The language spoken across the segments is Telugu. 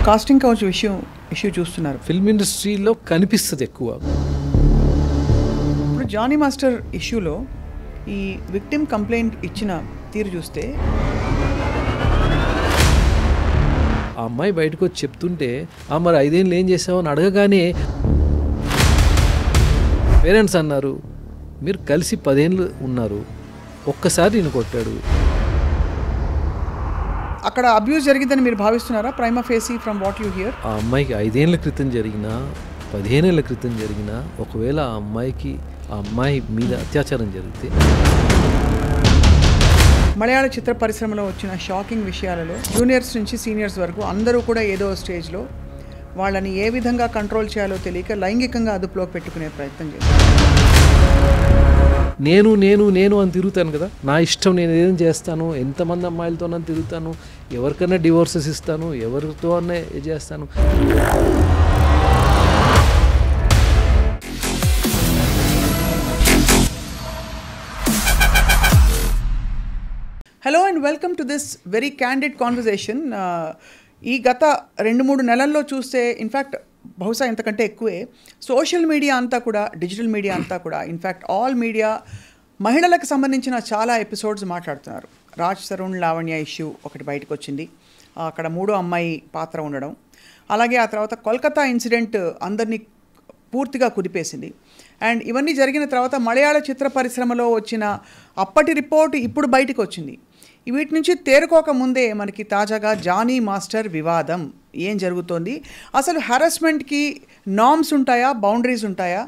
కాస్టింగ్ కౌచ్ ఇష్యూ చూస్తున్నారు. ఫిల్మ్ ఇండస్ట్రీలో కనిపిస్తుంది ఎక్కువ. ఇప్పుడు జానీ మాస్టర్ ఇష్యూలో ఈ విక్టిమ్ కంప్లైంట్ ఇచ్చిన తీరు చూస్తే ఆ అమ్మాయి బయటకు వచ్చి చెప్తుంటే మరి 5 ఏళ్ళు ఏం చేసావు అని అడగగానే పేరెంట్స్ అన్నారు, మీరు కలిసి 10 ఏళ్ళు ఉన్నారు, ఒక్కసారి నేను కొట్టాడు. అక్కడ అబ్యూస్ జరిగిందని మీరు భావిస్తున్నారా? Prima facie from what you hear. ఆ అమ్మాయికి 5 ఏళ్ళ క్రితం జరిగినా 15 ఏళ్ళ క్రితం జరిగినా ఒకవేళ ఆ అమ్మాయి మీద అత్యాచారం జరిగితే, మలయాళ చిత్ర పరిశ్రమలో వచ్చిన షాకింగ్ విషయాలలో జూనియర్స్ నుంచి సీనియర్స్ వరకు అందరూ కూడా ఏదో స్టేజ్లో వాళ్ళని ఏ విధంగా కంట్రోల్ చేయాలో తెలియక లైంగికంగా అదుపులోకి పెట్టుకునే ప్రయత్నం చేశారు. నేను అని తిరుగుతాను కదా, నా ఇష్టం, నేను ఏం చేస్తాను, ఎంతమంది అమ్మాయిలతో నన్ను తిరుగుతాను, ఎవరికైనా డివోర్సెస్ ఇస్తాను, ఎవరితో అన్నా చేస్తాను. Hello and welcome to this very candid conversation. ఈ గత 2-3 నెలల్లో చూస్తే ఇన్ఫ్యాక్ట్ బహుశా ఇంతకంటే ఎక్కువే సోషల్ మీడియా అంతా కూడా, డిజిటల్ మీడియా అంతా కూడా, ఇన్ఫ్యాక్ట్ ఆల్ మీడియా మహిళలకు సంబంధించిన చాలా ఎపిసోడ్స్ మాట్లాడుతున్నారు. రాజ్ తరుణ్ లావణ్య ఇష్యూ ఒకటి బయటకు వచ్చింది, అక్కడ 3వ అమ్మాయి పాత్ర ఉండడం, అలాగే ఆ తర్వాత కోల్కతా ఇన్సిడెంట్ అందరినీ పూర్తిగా కుదిపేసింది. అండ్ ఇవన్నీ జరిగిన తర్వాత మలయాళ చిత్ర పరిశ్రమలో వచ్చిన అప్పటి రిపోర్ట్ ఇప్పుడు బయటకు వచ్చింది. వీటి నుంచి తేరుకోక ముందే మనకి తాజాగా జానీ మాస్టర్ వివాదం ఏం జరుగుతోంది, అసలు హెరాస్మెంట్కి నార్మ్స్ ఉంటాయా, బౌండరీస్ ఉంటాయా,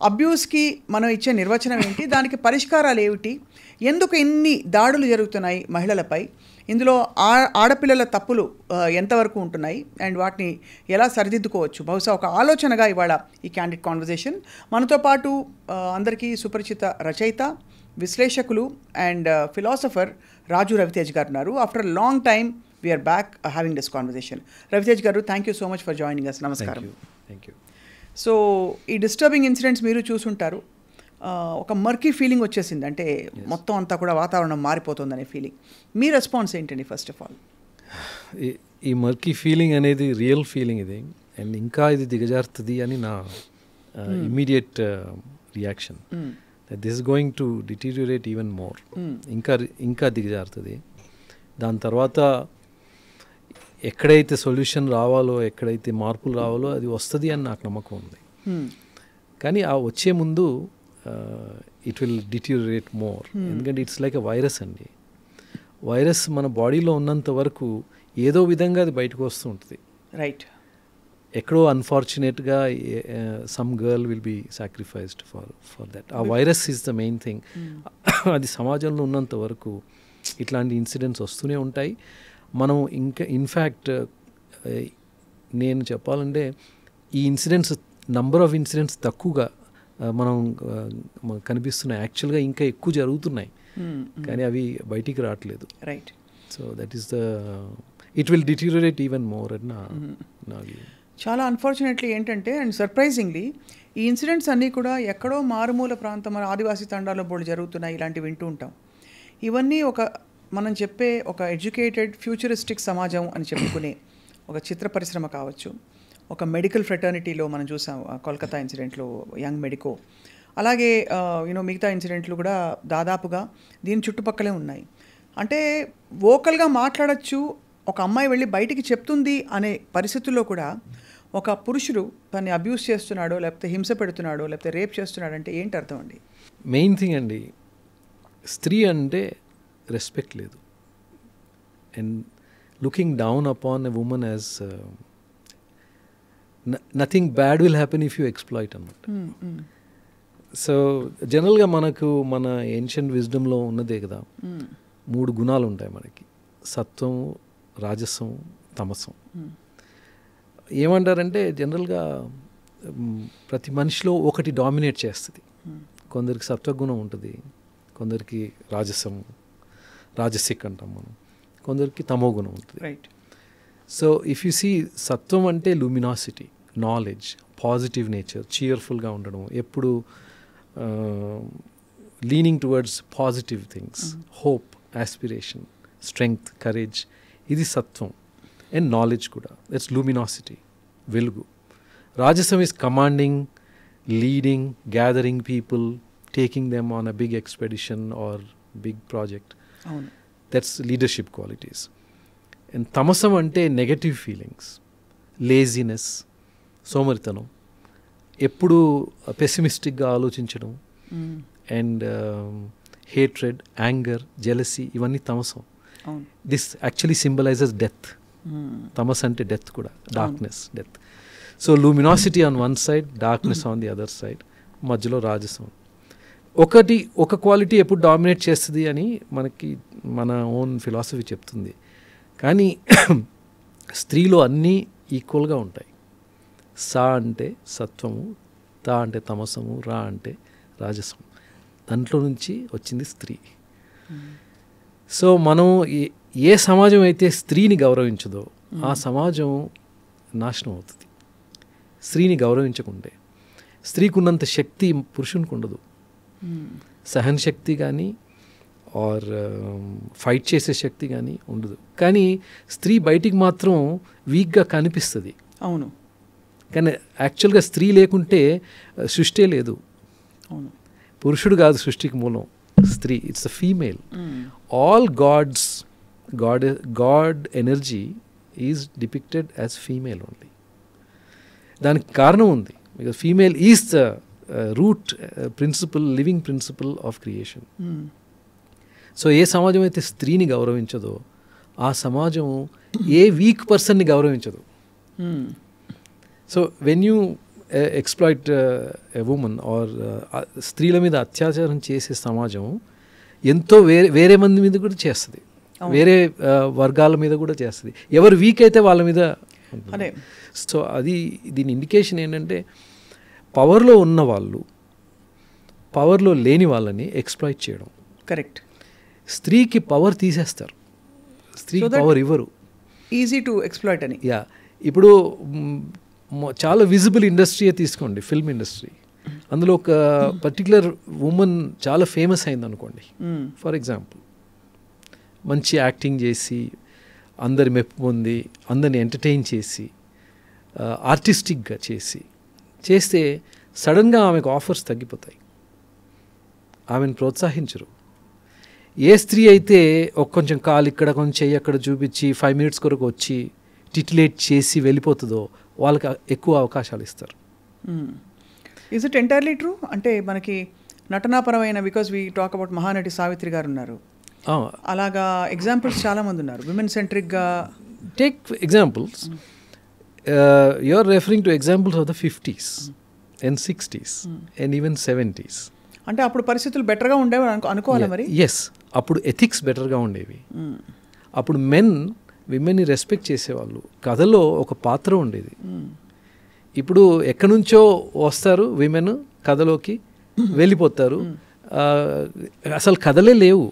అబ్యూస్కి మనం ఇచ్చే నిర్వచనం ఏంటి, దానికి పరిష్కారాలు ఏమిటి, ఎందుకు ఇన్ని దాడులు జరుగుతున్నాయి మహిళలపై, ఇందులో ఆడపిల్లల తప్పులు ఎంతవరకు ఉంటున్నాయి అండ్ వాటిని ఎలా సరిదిద్దుకోవచ్చు, బహుశా ఒక ఆలోచనగా ఇవాళ ఈ క్యాండిడ్ కాన్వర్జేషన్. మనతో పాటు అందరికీ సుపరిచిత రచయిత, విశ్లేషకులు అండ్ ఫిలాసఫర్ రాజు రవితేజ్ గారు ఉన్నారు. After long time we are back having this conversation. Ravitej గారు, thank you so much for joining us. నమస్కారం. Thank you. సో ఈ డిస్టర్బింగ్ ఇన్సిడెంట్స్ మీరు చూసుంటారు, ఒక మర్కీ ఫీలింగ్ వచ్చేసింది, అంటే మొత్తం అంతా కూడా వాతావరణం మారిపోతుందనే ఫీలింగ్. మీ రెస్పాన్స్ ఏంటండి ఫస్ట్ ఆఫ్ ఆల్? ఈ మర్కీ ఫీలింగ్ అనేది రియల్ ఫీలింగ్ ఇది, అండ్ ఇంకా ఇది దిగజారుతుంది అని నా immediate reaction. This is going to డిటీరియోరేట్ even more. ఇంకా దిగజారుతుంది. దాని తర్వాత ఎక్కడైతే సొల్యూషన్ రావాలో, ఎక్కడైతే మార్పులు రావాలో అది వస్తుంది అని నాకు నమ్మకం ఉంది. కానీ ఆ వచ్చే ముందు ఇట్ విల్ డిటీరియోరేట్ మోర్. ఎందుకంటే ఇట్స్ లైక్ ఎ వైరస్ అండి. వైరస్ మన బాడీలో ఉన్నంత వరకు ఏదో విధంగా అది బయటకు వస్తూ ఉంటుంది. రైట్. ఎక్కడో అన్ఫార్చునేట్గా some girl will be sacrificed for that. ఆ virus is the main thing. అది సమాజంలో ఉన్నంత వరకు ఇట్లాంటి ఇన్సిడెంట్స్ వస్తూనే ఉంటాయి. మనం ఇంకా ఇన్ఫ్యాక్ట్ నేను చెప్పాలంటే ఈ ఇన్సిడెంట్స్, నంబర్ ఆఫ్ ఇన్సిడెంట్స్ తక్కువగా మనం కనిపిస్తున్నాయి. యాక్చువల్గా ఇంకా ఎక్కువ జరుగుతున్నాయి, కానీ అవి బయటికి రావట్లేదు. Right. So that is it will డిటీరియోరేట్ even more అని నా వ్యూ. చాలా అన్ఫార్చునేట్లీ ఏంటంటే, అండ్ సర్ప్రైజింగ్లీ ఈ ఇన్సిడెంట్స్ అన్నీ కూడా ఎక్కడో మారుమూల ప్రాంతం, మన ఆదివాసీ తండాలో బోళ్ళు జరుగుతున్నాయి, ఇలాంటివి వింటూ ఉంటాం. ఇవన్నీ మనం చెప్పే ఒక ఎడ్యుకేటెడ్ ఫ్యూచరిస్టిక్ సమాజం అని చెప్పుకునే ఒక చిత్ర పరిశ్రమ కావచ్చు, ఒక మెడికల్ ఫ్రెటర్నిటీలో మనం చూసాం కోల్కతా ఇన్సిడెంట్లో యంగ్ మెడికో, అలాగే మిగతా ఇన్సిడెంట్లు కూడా దాదాపుగా దీని చుట్టుపక్కలే ఉన్నాయి. అంటే వోకల్గా మాట్లాడచ్చు, ఒక అమ్మాయి వెళ్ళి బయటికి చెప్తుంది అనే పరిస్థితుల్లో కూడా ఒక పురుషుడు తన్ని అబ్యూస్ చేస్తున్నాడో, లేకపోతే హింస పెడుతున్నాడో, లేకపోతే రేప్ చేస్తున్నాడో అంటే ఏంటి అర్థం అండి? మెయిన్ థింగ్ అండి, స్త్రీ అంటే రెస్పెక్ట్ లేదు. And looking down upon a women as nothing bad will happen if you exploit అన్నమాట. సో జనరల్గా మనకు మన ఏన్షియంట్ విజ్డమ్లో ఉన్నదే కదా, 3 గుణాలు ఉంటాయి మనకి: సత్వం, రాజసం, తమసం. ఏమంటారంటే జనరల్గా ప్రతి మనిషిలో ఒకటి డామినేట్ చేస్తుంది. కొందరికి సత్వగుణం ఉంటుంది, కొందరికి రాజసిక్ అంటాం మనం, కొందరికి తమో గుణం ఉంటుంది. Right. So if you see, సత్వం అంటే లూమినాసిటీ, నాలెడ్జ్, పాజిటివ్ నేచర్, చీర్ఫుల్గా ఉండడం, ఎప్పుడు leaning towards positive things, hope, aspiration, strength, courage, ఇది సత్వం. అండ్ నాలెడ్జ్ కూడా. దట్స్ లూమినాసిటీ, వెలుగు. రాజసం is commanding, leading, gathering people, taking them on a big expedition or big project. అవును. That's leadership qualities. అండ్ తమసం అంటే నెగటివ్ ఫీలింగ్స్, లేజినెస్, సోమరితనం, ఎప్పుడు పెసిమిస్టిక్గా ఆలోచించడం, అండ్ hatred, anger, jealousy, ఇవన్నీ తమసం. This actually symbolizes death. తమస్ అంటే డెత్ కూడా, darkness, death. So luminosity on one side, darkness on the other side, మధ్యలో రాజసం. ఒక క్వాలిటీ ఎప్పుడు డామినేట్ చేస్తుంది అని మనకి మన ఓన్ ఫిలాసఫీ చెప్తుంది. కానీ స్త్రీలో అన్నీ ఈక్వల్గా ఉంటాయి. సా అంటే సత్వము, తా అంటే తమసము, రా అంటే రాజసం. దాంట్లో నుంచి వచ్చింది స్త్రీ. సో మనం ఏ సమాజం అయితే స్త్రీని గౌరవించదో ఆ సమాజం నాశనం అవుతుంది. స్త్రీని గౌరవించకుంటే, స్త్రీకి ఉన్నంత శక్తి పురుషునికి ఉండదు. సహన శక్తి కానీ ఆర్ ఫైట్ చేసే శక్తి కానీ ఉండదు. కానీ స్త్రీ బయటికి మాత్రం వీక్గా కనిపిస్తుంది. అవును. కానీ యాక్చువల్గా స్త్రీ లేకుంటే సృష్టి లేదు. అవును. పురుషుడు కాదు సృష్టికి మూలం, స్త్రీ. It's a female. All God energy is depicted as female only. దానికి కారణం ఉంది. Because female is the root principle, living principle of creation. So ఏ సమాజం అయితే స్త్రీని గౌరవించదో ఆ సమాజం ఏ వీక్ పర్సన్ని గౌరవించదు. So when you exploit a woman or స్త్రీల మీద అత్యాచారం చేసే సమాజం ఎంతో వేరే మంది మీద కూడా చేస్తుంది, వేరే వర్గాల మీద కూడా చేస్తుంది. ఎవరు వీక్ అయితే వాళ్ళ మీద. సో అది దీని ఇండికేషన్ ఏంటంటే పవర్లో ఉన్న వాళ్ళు పవర్లో లేని వాళ్ళని ఎక్స్ప్లాయిట్ చేయడం. కరెక్ట్. స్త్రీకి పవర్ తీసేస్తారు, స్త్రీకి పవర్ ఇవ్వరు. ఈజీ టు ఎక్స్ప్లాయిట్ అని. యా. ఇప్పుడు చాలా విజిబుల్ ఇండస్ట్రీయే తీసుకోండి, ఫిల్మ్ ఇండస్ట్రీ. అందులో ఒక పర్టికులర్ ఉమెన్ చాలా ఫేమస్ అయింది అనుకోండి. ఫర్ ఎగ్జాంపుల్, మంచి యాక్టింగ్ చేసి అందరి మెప్పు పొంది అందరిని ఎంటర్టైన్ చేసి ఆర్టిస్టిక్గా చేస్తే సడన్గా ఆమెకు ఆఫర్స్ తగ్గిపోతాయి, ఆమెను ప్రోత్సహించరు. ఏ స్త్రీ అయితే కొంచెం కాలు ఇక్కడ కొంచెం చెయ్యి అక్కడ చూపించి 5 minutes కొరకు వచ్చి టిటిలేట్ చేసి వెళ్ళిపోతుందో వాళ్ళకి ఎక్కువ అవకాశాలు ఇస్తారు. Is it entirely true? అంటే మనకి నటనాపరమైన, because we talk about Mahanati Savitri గారు ఉన్నారు, అలాగా ఎగ్జాంపుల్స్ చాలామంది ఉన్నారు విమెన్ సెంట్రిక్గా. Take examples. You are referring to examples of the 50s and 60s and even 70s. అంటే అప్పుడు పరిస్థితులు బెటర్గా ఉండేవి అనుకోవాలి మరి. ఎస్, అప్పుడు ఎథిక్స్ బెటర్గా ఉండేవి. అప్పుడు మెన్ విమెన్ని రెస్పెక్ట్ చేసేవాళ్ళు. కథలో ఒక పాత్ర ఉండేది. ఇప్పుడు ఎక్కడి నుంచో వస్తారు విమెన్, కథలోకి వెళ్ళిపోతారు. అసలు కథలే లేవు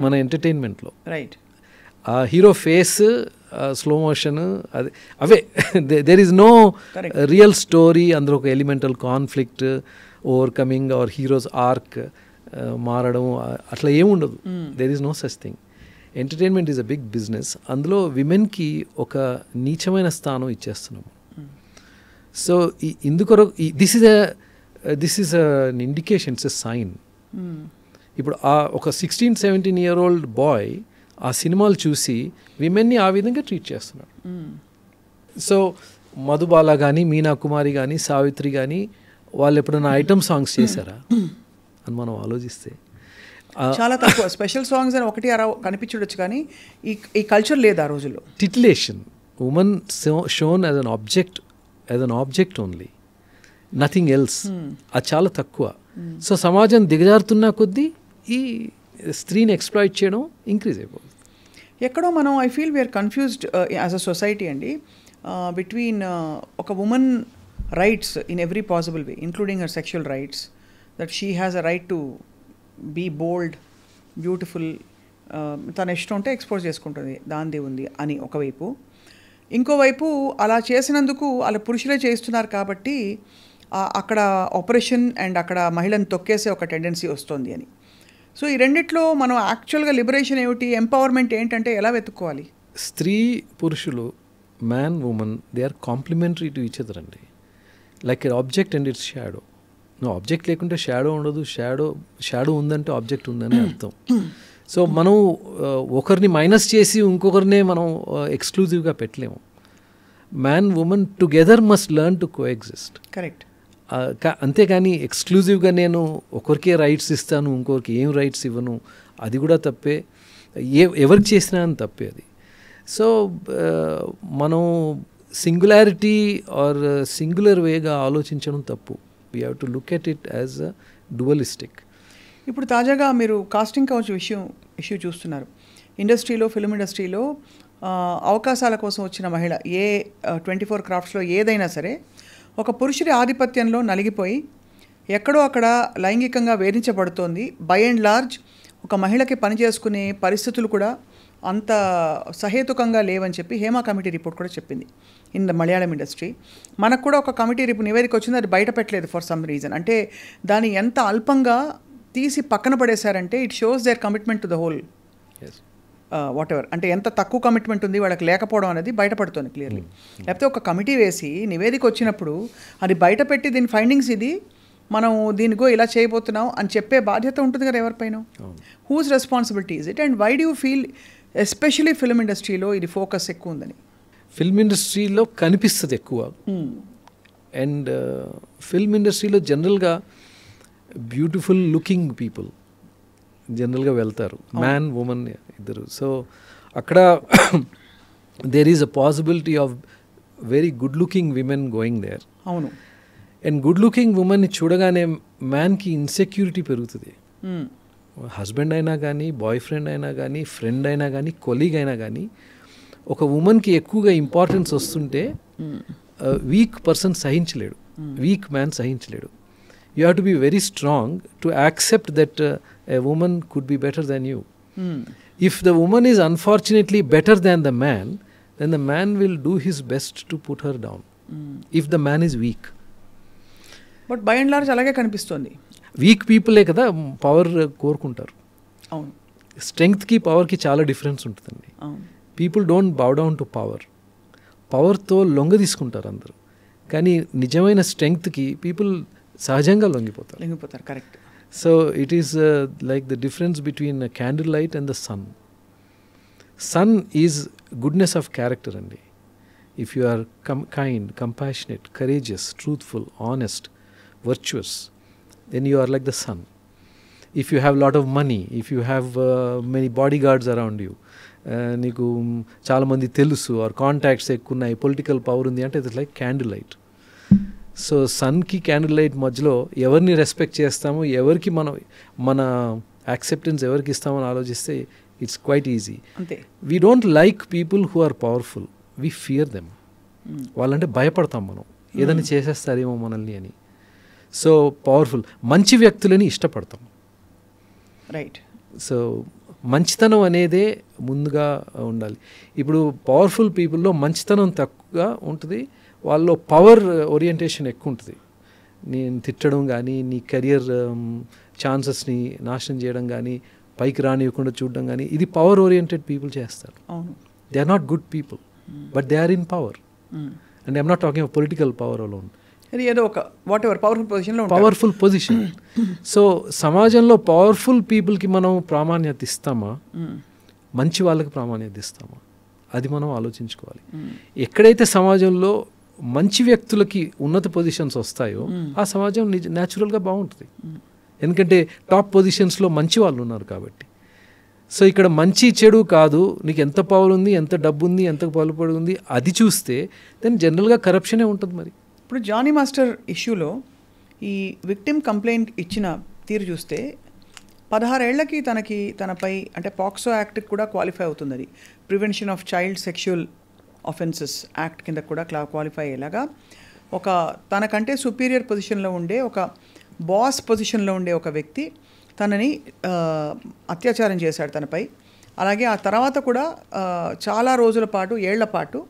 మన ఎంటర్టైన్మెంట్లో. Right. Hero face, slow motion, అది అవే. There is no real story. అందులో ఒక elemental conflict, overcoming or heroes arc మారడం అట్లా ఏముండదు. There is no such thing. Entertainment is a big business. అందులో విమెన్కి ఒక నీచమైన స్థానం ఇచ్చేస్తున్నాము. సో ఇందుకొరకు this is an indication, it's a sign. ఇప్పుడు ఒక 16-17-year-old బాయ్ ఆ సినిమాలు చూసి విమెన్ని ఆ విధంగా ట్రీట్ చేస్తున్నాడు. సో మధుబాల కానీ, మీనా కుమారి కానీ, సావిత్రి కానీ వాళ్ళు ఎప్పుడైనా ఐటమ్ సాంగ్స్ చేశారా అని మనం ఆలోచిస్తే చాలా తక్కువ. స్పెషల్ సాంగ్స్ అని 1-6 కనిపించవచ్చు, కానీ ఈ కల్చర్ లేదు ఆ రోజుల్లో. టిటిలేషన్, women shown as an object only, nothing else. అది చాలా తక్కువ. సో సమాజం దిగజారుతున్న కొద్దీ ఈ స్త్రీని ఎక్స్ప్లాయిట్ చేయడం ఇంక్రీజ్ అయిపోతుంది. ఎక్కడో మనం I feel we are confused as a society అండి బిట్వీన్ ఒక women rights in every possible way, including her sexual rights, that she has a right to be bold, beautiful, తన ఇష్టం ఉంటే ఎక్స్పోజ్ చేసుకుంటుంది, దాందే ఉంది అని ఒకవైపు. ఇంకోవైపు అలా చేసినందుకు అలా పురుషులే చేస్తున్నారు కాబట్టి అక్కడ ఆపరేషన్ అండ్ అక్కడ మహిళను తొక్కేసే ఒక టెండెన్సీ వస్తుంది అని. సో ఈ రెండిట్లో మనం యాక్చువల్గా లిబరేషన్ ఏమిటి, ఎంపవర్మెంట్ ఏంటంటే ఎలా వెతుక్కోవాలి? స్త్రీ పురుషులు man woman they are complementary to each other అండి. Like object and its shadow. Object లేకుంటే షాడో ఉండదు, షాడో ఉందంటే ఆబ్జెక్ట్ ఉందని అర్థం. సో మనం ఒకరిని మైనస్ చేసి ఇంకొకరినే మనం ఎక్స్క్లూజివ్గా పెట్టలేము. Man women together must learn to coexist. Correct. అంతేకాని ఎక్స్క్లూజివ్గా నేను ఒకరికే రైట్స్ ఇస్తాను ఇంకొకరికి ఏం రైట్స్ ఇవ్వను, అది కూడా తప్పే. ఎవరికి చేసినా అని తప్పే అది. సో మనం సింగులారిటీ ఆర్ సింగులర్ వేగా ఆలోచించడం తప్పు. We have to look at it as a dualistic. ఇప్పుడు తాజాగా మీరు కాస్టింగ్ కౌచ్ ఇష్యూ చూస్తున్నారు. ఇండస్ట్రీలో, ఫిల్మ్ ఇండస్ట్రీలో అవకాశాల కోసం వచ్చిన మహిళ 24 క్రాఫ్ట్స్లో ఏదైనా సరే ఒక పురుషుడి ఆధిపత్యంలో నలిగిపోయి ఎక్కడో అక్కడ లైంగికంగా వేధించబడుతోంది. బై అండ్ లార్జ్ ఒక మహిళకి పని చేసుకునే పరిస్థితులు కూడా అంత సహేతుకంగా లేవని చెప్పి హేమా కమిటీ రిపోర్ట్ కూడా చెప్పింది ఇన్ ద మలయాళం ఇండస్ట్రీ. మనకు కూడా ఒక కమిటీ నివేదిక వచ్చింది, అది బయట పెట్టలేదు ఫర్ సమ్ రీజన్. అంటే దాన్ని ఎంత అల్పంగా తీసి పక్కన పడేశారంటే it shows their commitment to the whole whatever. అంటే ఎంత తక్కువ కమిట్మెంట్ ఉంది వాళ్ళకి లేకపోవడం అనేది బయటపడుతుంది క్లియర్లీ. లేకపోతే ఒక కమిటీ వేసి నివేదిక వచ్చినప్పుడు అది బయట పెట్టి దీని ఫైండింగ్స్ ఇది, మనం దీనికో ఇలా చేయబోతున్నాం అని చెప్పే బాధ్యత ఉంటుంది కదా ఎవరిపైన. Whose responsibility is it and why do you feel especially film ఇండస్ట్రీలో ఇది ఫోకస్ ఎక్కువ ఉందని? ఫిల్మ్ ఇండస్ట్రీలో కనిపిస్తుంది ఎక్కువ. అండ్ ఫిల్మ్ ఇండస్ట్రీలో జనరల్గా బ్యూటిఫుల్ లుకింగ్ పీపుల్ జనరల్గా వెళ్తారు, మ్యాన్ ఉమెన్ ఇద్దరు. సో అక్కడ there is a possibility of very good looking women going there. అవును. అండ్ గుడ్ లుకింగ్ ఉమెన్ని చూడగానే మ్యాన్కి ఇన్సెక్యూరిటీ పెరుగుతుంది. హస్బెండ్ అయినా కానీ, బాయ్ ఫ్రెండ్ అయినా కానీ, ఫ్రెండ్ అయినా కానీ, కొలీగ్ అయినా కానీ ఒక ఉమెన్కి ఎక్కువగా ఇంపార్టెన్స్ వస్తుంటే వీక్ పర్సన్ సహించలేడు, వీక్ మ్యాన్ సహించలేడు. You have to be very strong to accept that a woman could be better than you. If the woman is unfortunately better than the man, then the man will do his best to put her down. If the man is weak. But by and large అలాగే కనిపిస్తుంది. వీక్ పీపులే కదా పవర్ కోరుకుంటారు. అవును. స్ట్రెంగ్త్కి పవర్కి చాలా డిఫరెన్స్ ఉంటుందండి. People don't bow down to power. పవర్తో లొంగ తీసుకుంటారు అందరూ, కానీ నిజమైన స్ట్రెంగ్త్కి పీపుల్ సహజంగా లొంగిపోతారు. Correct. So it is like the difference between candle light and the sun. Sun is goodness of character అండి. If you are kind, compassionate, courageous, truthful, honest, virtuous, then you are like the sun. If you have lot of money, if you have many body guards around you, నీకు చాలామంది తెలుసు ఆర్ కాంటాక్ట్స్ ఎక్కువ ఉన్నాయి, పొలిటికల్ పవర్ ఉంది అంటే it's like candle light. So సన్కి క్యాండిల్ లైట్ మధ్యలో ఎవరిని రెస్పెక్ట్ చేస్తామో, ఎవరికి మన యాక్సెప్టెన్స్ ఎవరికి ఇస్తామని ఆలోచిస్తే ఇట్స్ క్వైట్ ఈజీ. అంతే. We don't like people who are powerful, we fear them. వాళ్ళంటే భయపడతాం మనం, ఏదైనా చేసేస్తారేమో మనల్ని అని. సో పవర్ఫుల్ మంచి వ్యక్తులని ఇష్టపడతాం. రైట్. సో మంచితనం అనేదే ముందుగా ఉండాలి. ఇప్పుడు పవర్ఫుల్ పీపుల్లో మంచితనం తక్కువగా ఉంటుంది, వాళ్ళలో పవర్ ఓరియంటేషన్ ఎక్కువ ఉంటుంది. నేను తిట్టడం కానీ, నీ కెరియర్ ఛాన్సెస్ని నాశనం చేయడం కానీ, పైకి రానివ్వకుండా చూడడం కానీ, ఇది పవర్ ఓరియంటెడ్ పీపుల్ చేస్తారు. They are not good people, but they are in power. And I'm not talking of political power alone. ఏదో ఒక whatever powerful position. So సమాజంలో పవర్ఫుల్ పీపుల్కి మనం ప్రామాణ్యత ఇస్తామా, మంచి వాళ్ళకి ప్రామాణ్యత ఇస్తామా, అది మనం ఆలోచించుకోవాలి. ఎక్కడైతే సమాజంలో మంచి వ్యక్తులకి ఉన్నత పొజిషన్స్ వస్తాయో ఆ సమాజం న్యాచురల్గా బాగుంటుంది. ఎందుకంటే టాప్ పొజిషన్స్లో మంచి వాళ్ళు ఉన్నారు కాబట్టి. సో ఇక్కడ మంచి చెడు కాదు, నీకు ఎంత పవర్ ఉంది, ఎంత డబ్బు ఉంది, ఎంత పలుపడి ఉంది, అది చూస్తే దెన్ జనరల్గా కరప్షనే ఉంటుంది. మరి ఇప్పుడు జానీ మాస్టర్ ఇష్యూలో ఈ విక్టిమ్ కంప్లైంట్ ఇచ్చిన తీరు చూస్తే 16 ఏళ్లకి తనపై అంటే పాక్సో యాక్ట్కి కూడా క్వాలిఫై అవుతుంది. అది prevention of child sexual offences act కింద కూడా క్వాలిఫై అయ్యేలాగా ఒక తనకంటే సుపీరియర్ పొజిషన్లో ఉండే, ఒక బాస్ పొజిషన్లో ఉండే ఒక వ్యక్తి తనని అత్యాచారం చేశాడు తనపై. అలాగే ఆ తర్వాత కూడా చాలా రోజుల పాటు, ఏళ్ల పాటు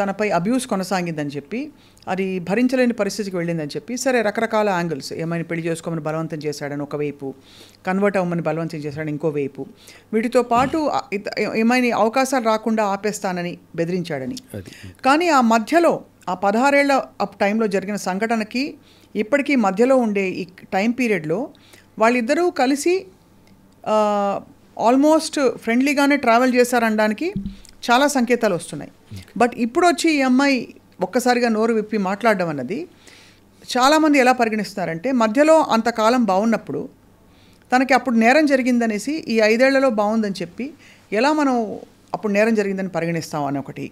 తనపై అబ్యూస్ కొనసాగిందని చెప్పి, అది భరించలేని పరిస్థితికి వెళ్ళిందని చెప్పి, సరే రకరకాల యాంగిల్స్, ఏమైనా పెళ్లి చేసుకోమని బలవంతం చేశాడని ఒకవైపు, కన్వర్ట్ అవ్వమని బలవంతం చేశాడని ఇంకోవైపు, వీటితో పాటు ఏమైనా అవకాశాలు రాకుండా ఆపేస్తానని బెదిరించాడని. కానీ ఆ మధ్యలో ఆ 16 ఏళ్ల టైంలో జరిగిన సంఘటనకి ఇప్పటికీ మధ్యలో ఉండే ఈ టైం పీరియడ్లో వాళ్ళిద్దరూ కలిసి ఆల్మోస్ట్ ఫ్రెండ్లీగానే ట్రావెల్ చేశారనడానికి చాలా సంకేతాలు వస్తున్నాయి. బట్ ఇప్పుడు వచ్చి ఈ అమ్మాయి ఒక్కసారిగా నోరు విప్పి మాట్లాడడం అన్నది చాలామంది ఎలా పరిగణిస్తున్నారంటే, మధ్యలో అంతకాలం బాగున్నప్పుడు తనకి అప్పుడు నేరం జరిగిందనేసి ఈ 5 ఏళ్లలో బాగుందని చెప్పి ఎలా మనం అప్పుడు నేరం జరిగిందని పరిగణిస్తాం అని ఒకటి,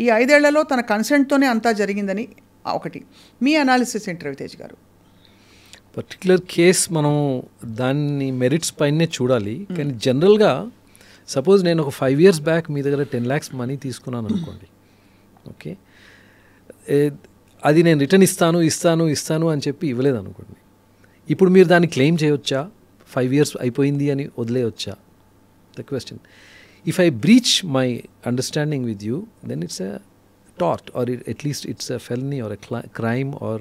ఈ 5 ఏళ్లలో తన కన్సెంట్తోనే అంతా జరిగిందని ఒకటి. మీ అనాలిసిస్ ఏంటి రవితేజ్ గారు? పర్టికులర్ కేస్ మనం దాన్ని మెరిట్స్ పైనే చూడాలి. కానీ జనరల్గా సపోజ్ నేను ఒక 5 years బ్యాక్ మీ దగ్గర 10 lakhs మనీ తీసుకున్నాను అనుకోండి, ఓకే, అది నేను రిటర్న్ ఇస్తాను అని చెప్పి ఇవ్వలేదు అనుకోండి, ఇప్పుడు మీరు దాన్ని క్లెయిమ్ చేయవచ్చా? 5 years అయిపోయింది అని వదిలేయవచ్చా? The question. If I breach my understanding with you, then it's a tort, or at least it's a felony or a crime or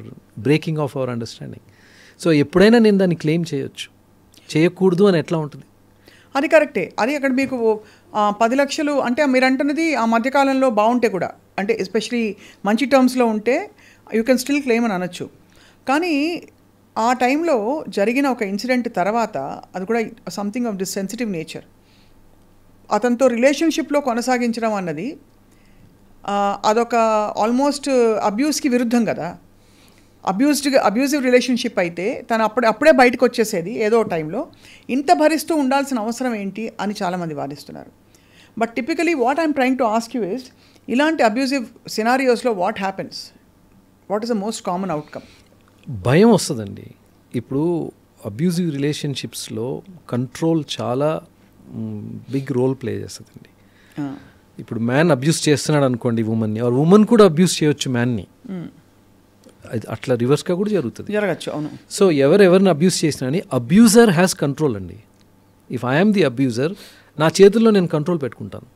breaking of our understanding. So ఎప్పుడైనా నేను దాన్ని క్లెయిమ్ చేయొచ్చు, చేయకూడదు అని ఎట్లా ఉంటుంది? అది కరెక్టే. అది అక్కడ మీకు 10 లక్షలు అంటే మీరు అంటున్నది ఆ మధ్యకాలంలో బాగుంటే కూడా, అంటే ఎస్పెషలీ మంచి టర్మ్స్లో ఉంటే యూ కెన్ స్టిల్ క్లెయిమ్ అని అనొచ్చు. కానీ ఆ టైంలో జరిగిన ఒక ఇన్సిడెంట్ తర్వాత అది కూడా something of this sensitive nature, అతనితో రిలేషన్షిప్లో కొనసాగించడం అన్నది అదొక ఆల్మోస్ట్ అబ్యూస్కి విరుద్ధం కదా. అబ్యూజివ్ రిలేషన్షిప్ అయితే తను అప్పుడే బయటకు వచ్చేసేది ఏదో టైంలో. ఇంత భరిస్తూ ఉండాల్సిన అవసరం ఏంటి అని చాలామంది వాదిస్తున్నారు. But typically what I'm trying to ask you is, ఇలాంటి అబ్యూజివ్ సినారియోస్లో what happens, what is the most common outcome? భయం వస్తుందండి. ఇప్పుడు అబ్యూజివ్ రిలేషన్షిప్స్లో కంట్రోల్ చాలా బిగ్ రోల్ ప్లే చేస్తుందండి. ఇప్పుడు మ్యాన్ అబ్యూస్ చేస్తున్నాడు అనుకోండి ఉమెన్ని, ఆర్ ఉమెన్ కూడా అబ్యూస్ చేయొచ్చు మ్యాన్ని, అట్లా రివర్స్గా కూడా జరగచ్చు. అవును. సో ఎవరిని అబ్యూస్ చేసినా అని అబ్యూజర్ హ్యాస్ కంట్రోల్ అండి. ఇఫ్ ఐఎమ్ ది అబ్యూజర్, నా చేతుల్లో నేను కంట్రోల్ పెట్టుకుంటాను.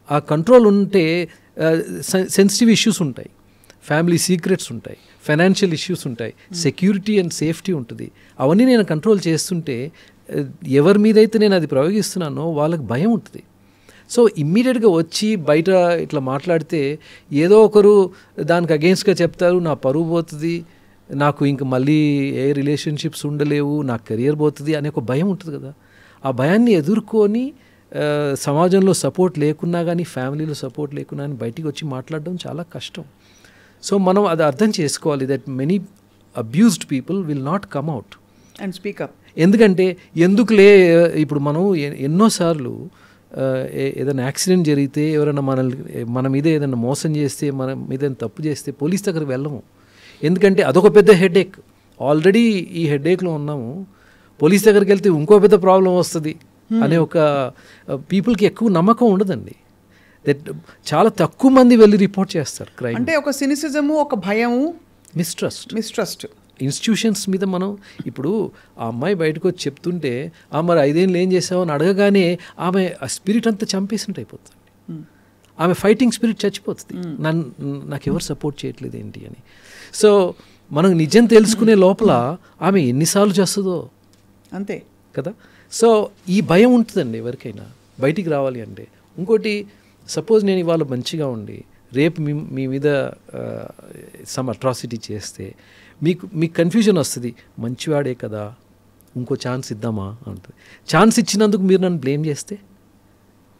ఆ కంట్రోల్ ఉంటే సెన్సిటివ్ ఇష్యూస్ ఉంటాయి, ఫ్యామిలీ సీక్రెట్స్ ఉంటాయి, ఫైనాన్షియల్ ఇష్యూస్ ఉంటాయి, సెక్యూరిటీ అండ్ సేఫ్టీ ఉంటుంది. అవన్నీ నేను కంట్రోల్ చేస్తుంటే ఎవరి మీదైతే నేను అది ప్రయోగిస్తున్నానో వాళ్ళకి భయం ఉంటుంది. సో ఇమ్మీడియట్గా వచ్చి బయట ఇట్లా మాట్లాడితే ఏదో ఒకరు దానికి అగెయిన్స్ట్గా చెప్తారు, నా పరువు పోతుంది, నాకు ఇంక మళ్ళీ ఏ రిలేషన్షిప్స్ ఉండలేవు, నా కెరియర్ పోతుంది అనే ఒక భయం ఉంటుంది కదా. ఆ భయాన్ని ఎదుర్కొని సమాజంలో సపోర్ట్ లేకున్నా కానీ, ఫ్యామిలీలో సపోర్ట్ లేకున్నా కానీ బయటికి వచ్చి మాట్లాడడం చాలా కష్టం. సో మనం అది అర్థం చేసుకోవాలి, that many abused people will not come out and speak up. ఎందుకంటే ఎందుకులే, ఇప్పుడు మనం ఎన్నోసార్లు ఏదైనా యాక్సిడెంట్ జరిగితే, ఎవరైనా మన మీద ఏదైనా మోసం చేస్తే, మన మీద తప్పు చేస్తే పోలీస్ దగ్గరికి వెళ్ళము. ఎందుకంటే అదొక పెద్ద హెడేక్. ఆల్రెడీ ఈ హెడేక్లో ఉన్నాము, పోలీస్ దగ్గరికి వెళ్తే ఇంకో పెద్ద ప్రాబ్లం వస్తుంది అనే ఒక పీపుల్కి ఎక్కువ నమ్మకం ఉండదండి. దట్ చాలా తక్కువ మంది వెళ్ళి రిపోర్ట్ చేస్తారు క్రైమ్. అంటే ఒక సినిసిజము, ఒక భయము, మిస్ట్రస్ట్ ఇన్స్టిట్యూషన్స్ మీద. మనం ఇప్పుడు ఆ అమ్మాయి బయటకు వచ్చి చెప్తుంటే, మరి 5 ఏళ్ళు ఏం చేసావు అని అడగగానే ఆమె ఆ స్పిరిట్ అంతా చంపేసినట్టు అయిపోతుంది. ఆమె ఫైటింగ్ స్పిరిట్ చచ్చిపోతుంది, నాకు ఎవరు సపోర్ట్ చేయట్లేదు ఏంటి అని. సో మనం నిజం తెలుసుకునే లోపల ఆమె ఎన్నిసార్లు చేస్తుందో అంతే కదా. సో ఈ భయం ఉంటుందండి ఎవరికైనా బయటికి రావాలి అంటే. ఇంకోటి, సపోజ్ నేను ఇవాళ మంచిగా ఉండి రేపు మీ మీద సమ్ అట్రాసిటీ చేస్తే మీకు కన్ఫ్యూజన్ వస్తుంది, మంచివాడే కదా, ఇంకో ఛాన్స్ ఇద్దామా అంటుంది. ఛాన్స్ ఇచ్చినందుకు మీరు నన్ను బ్లేమ్ చేస్తే,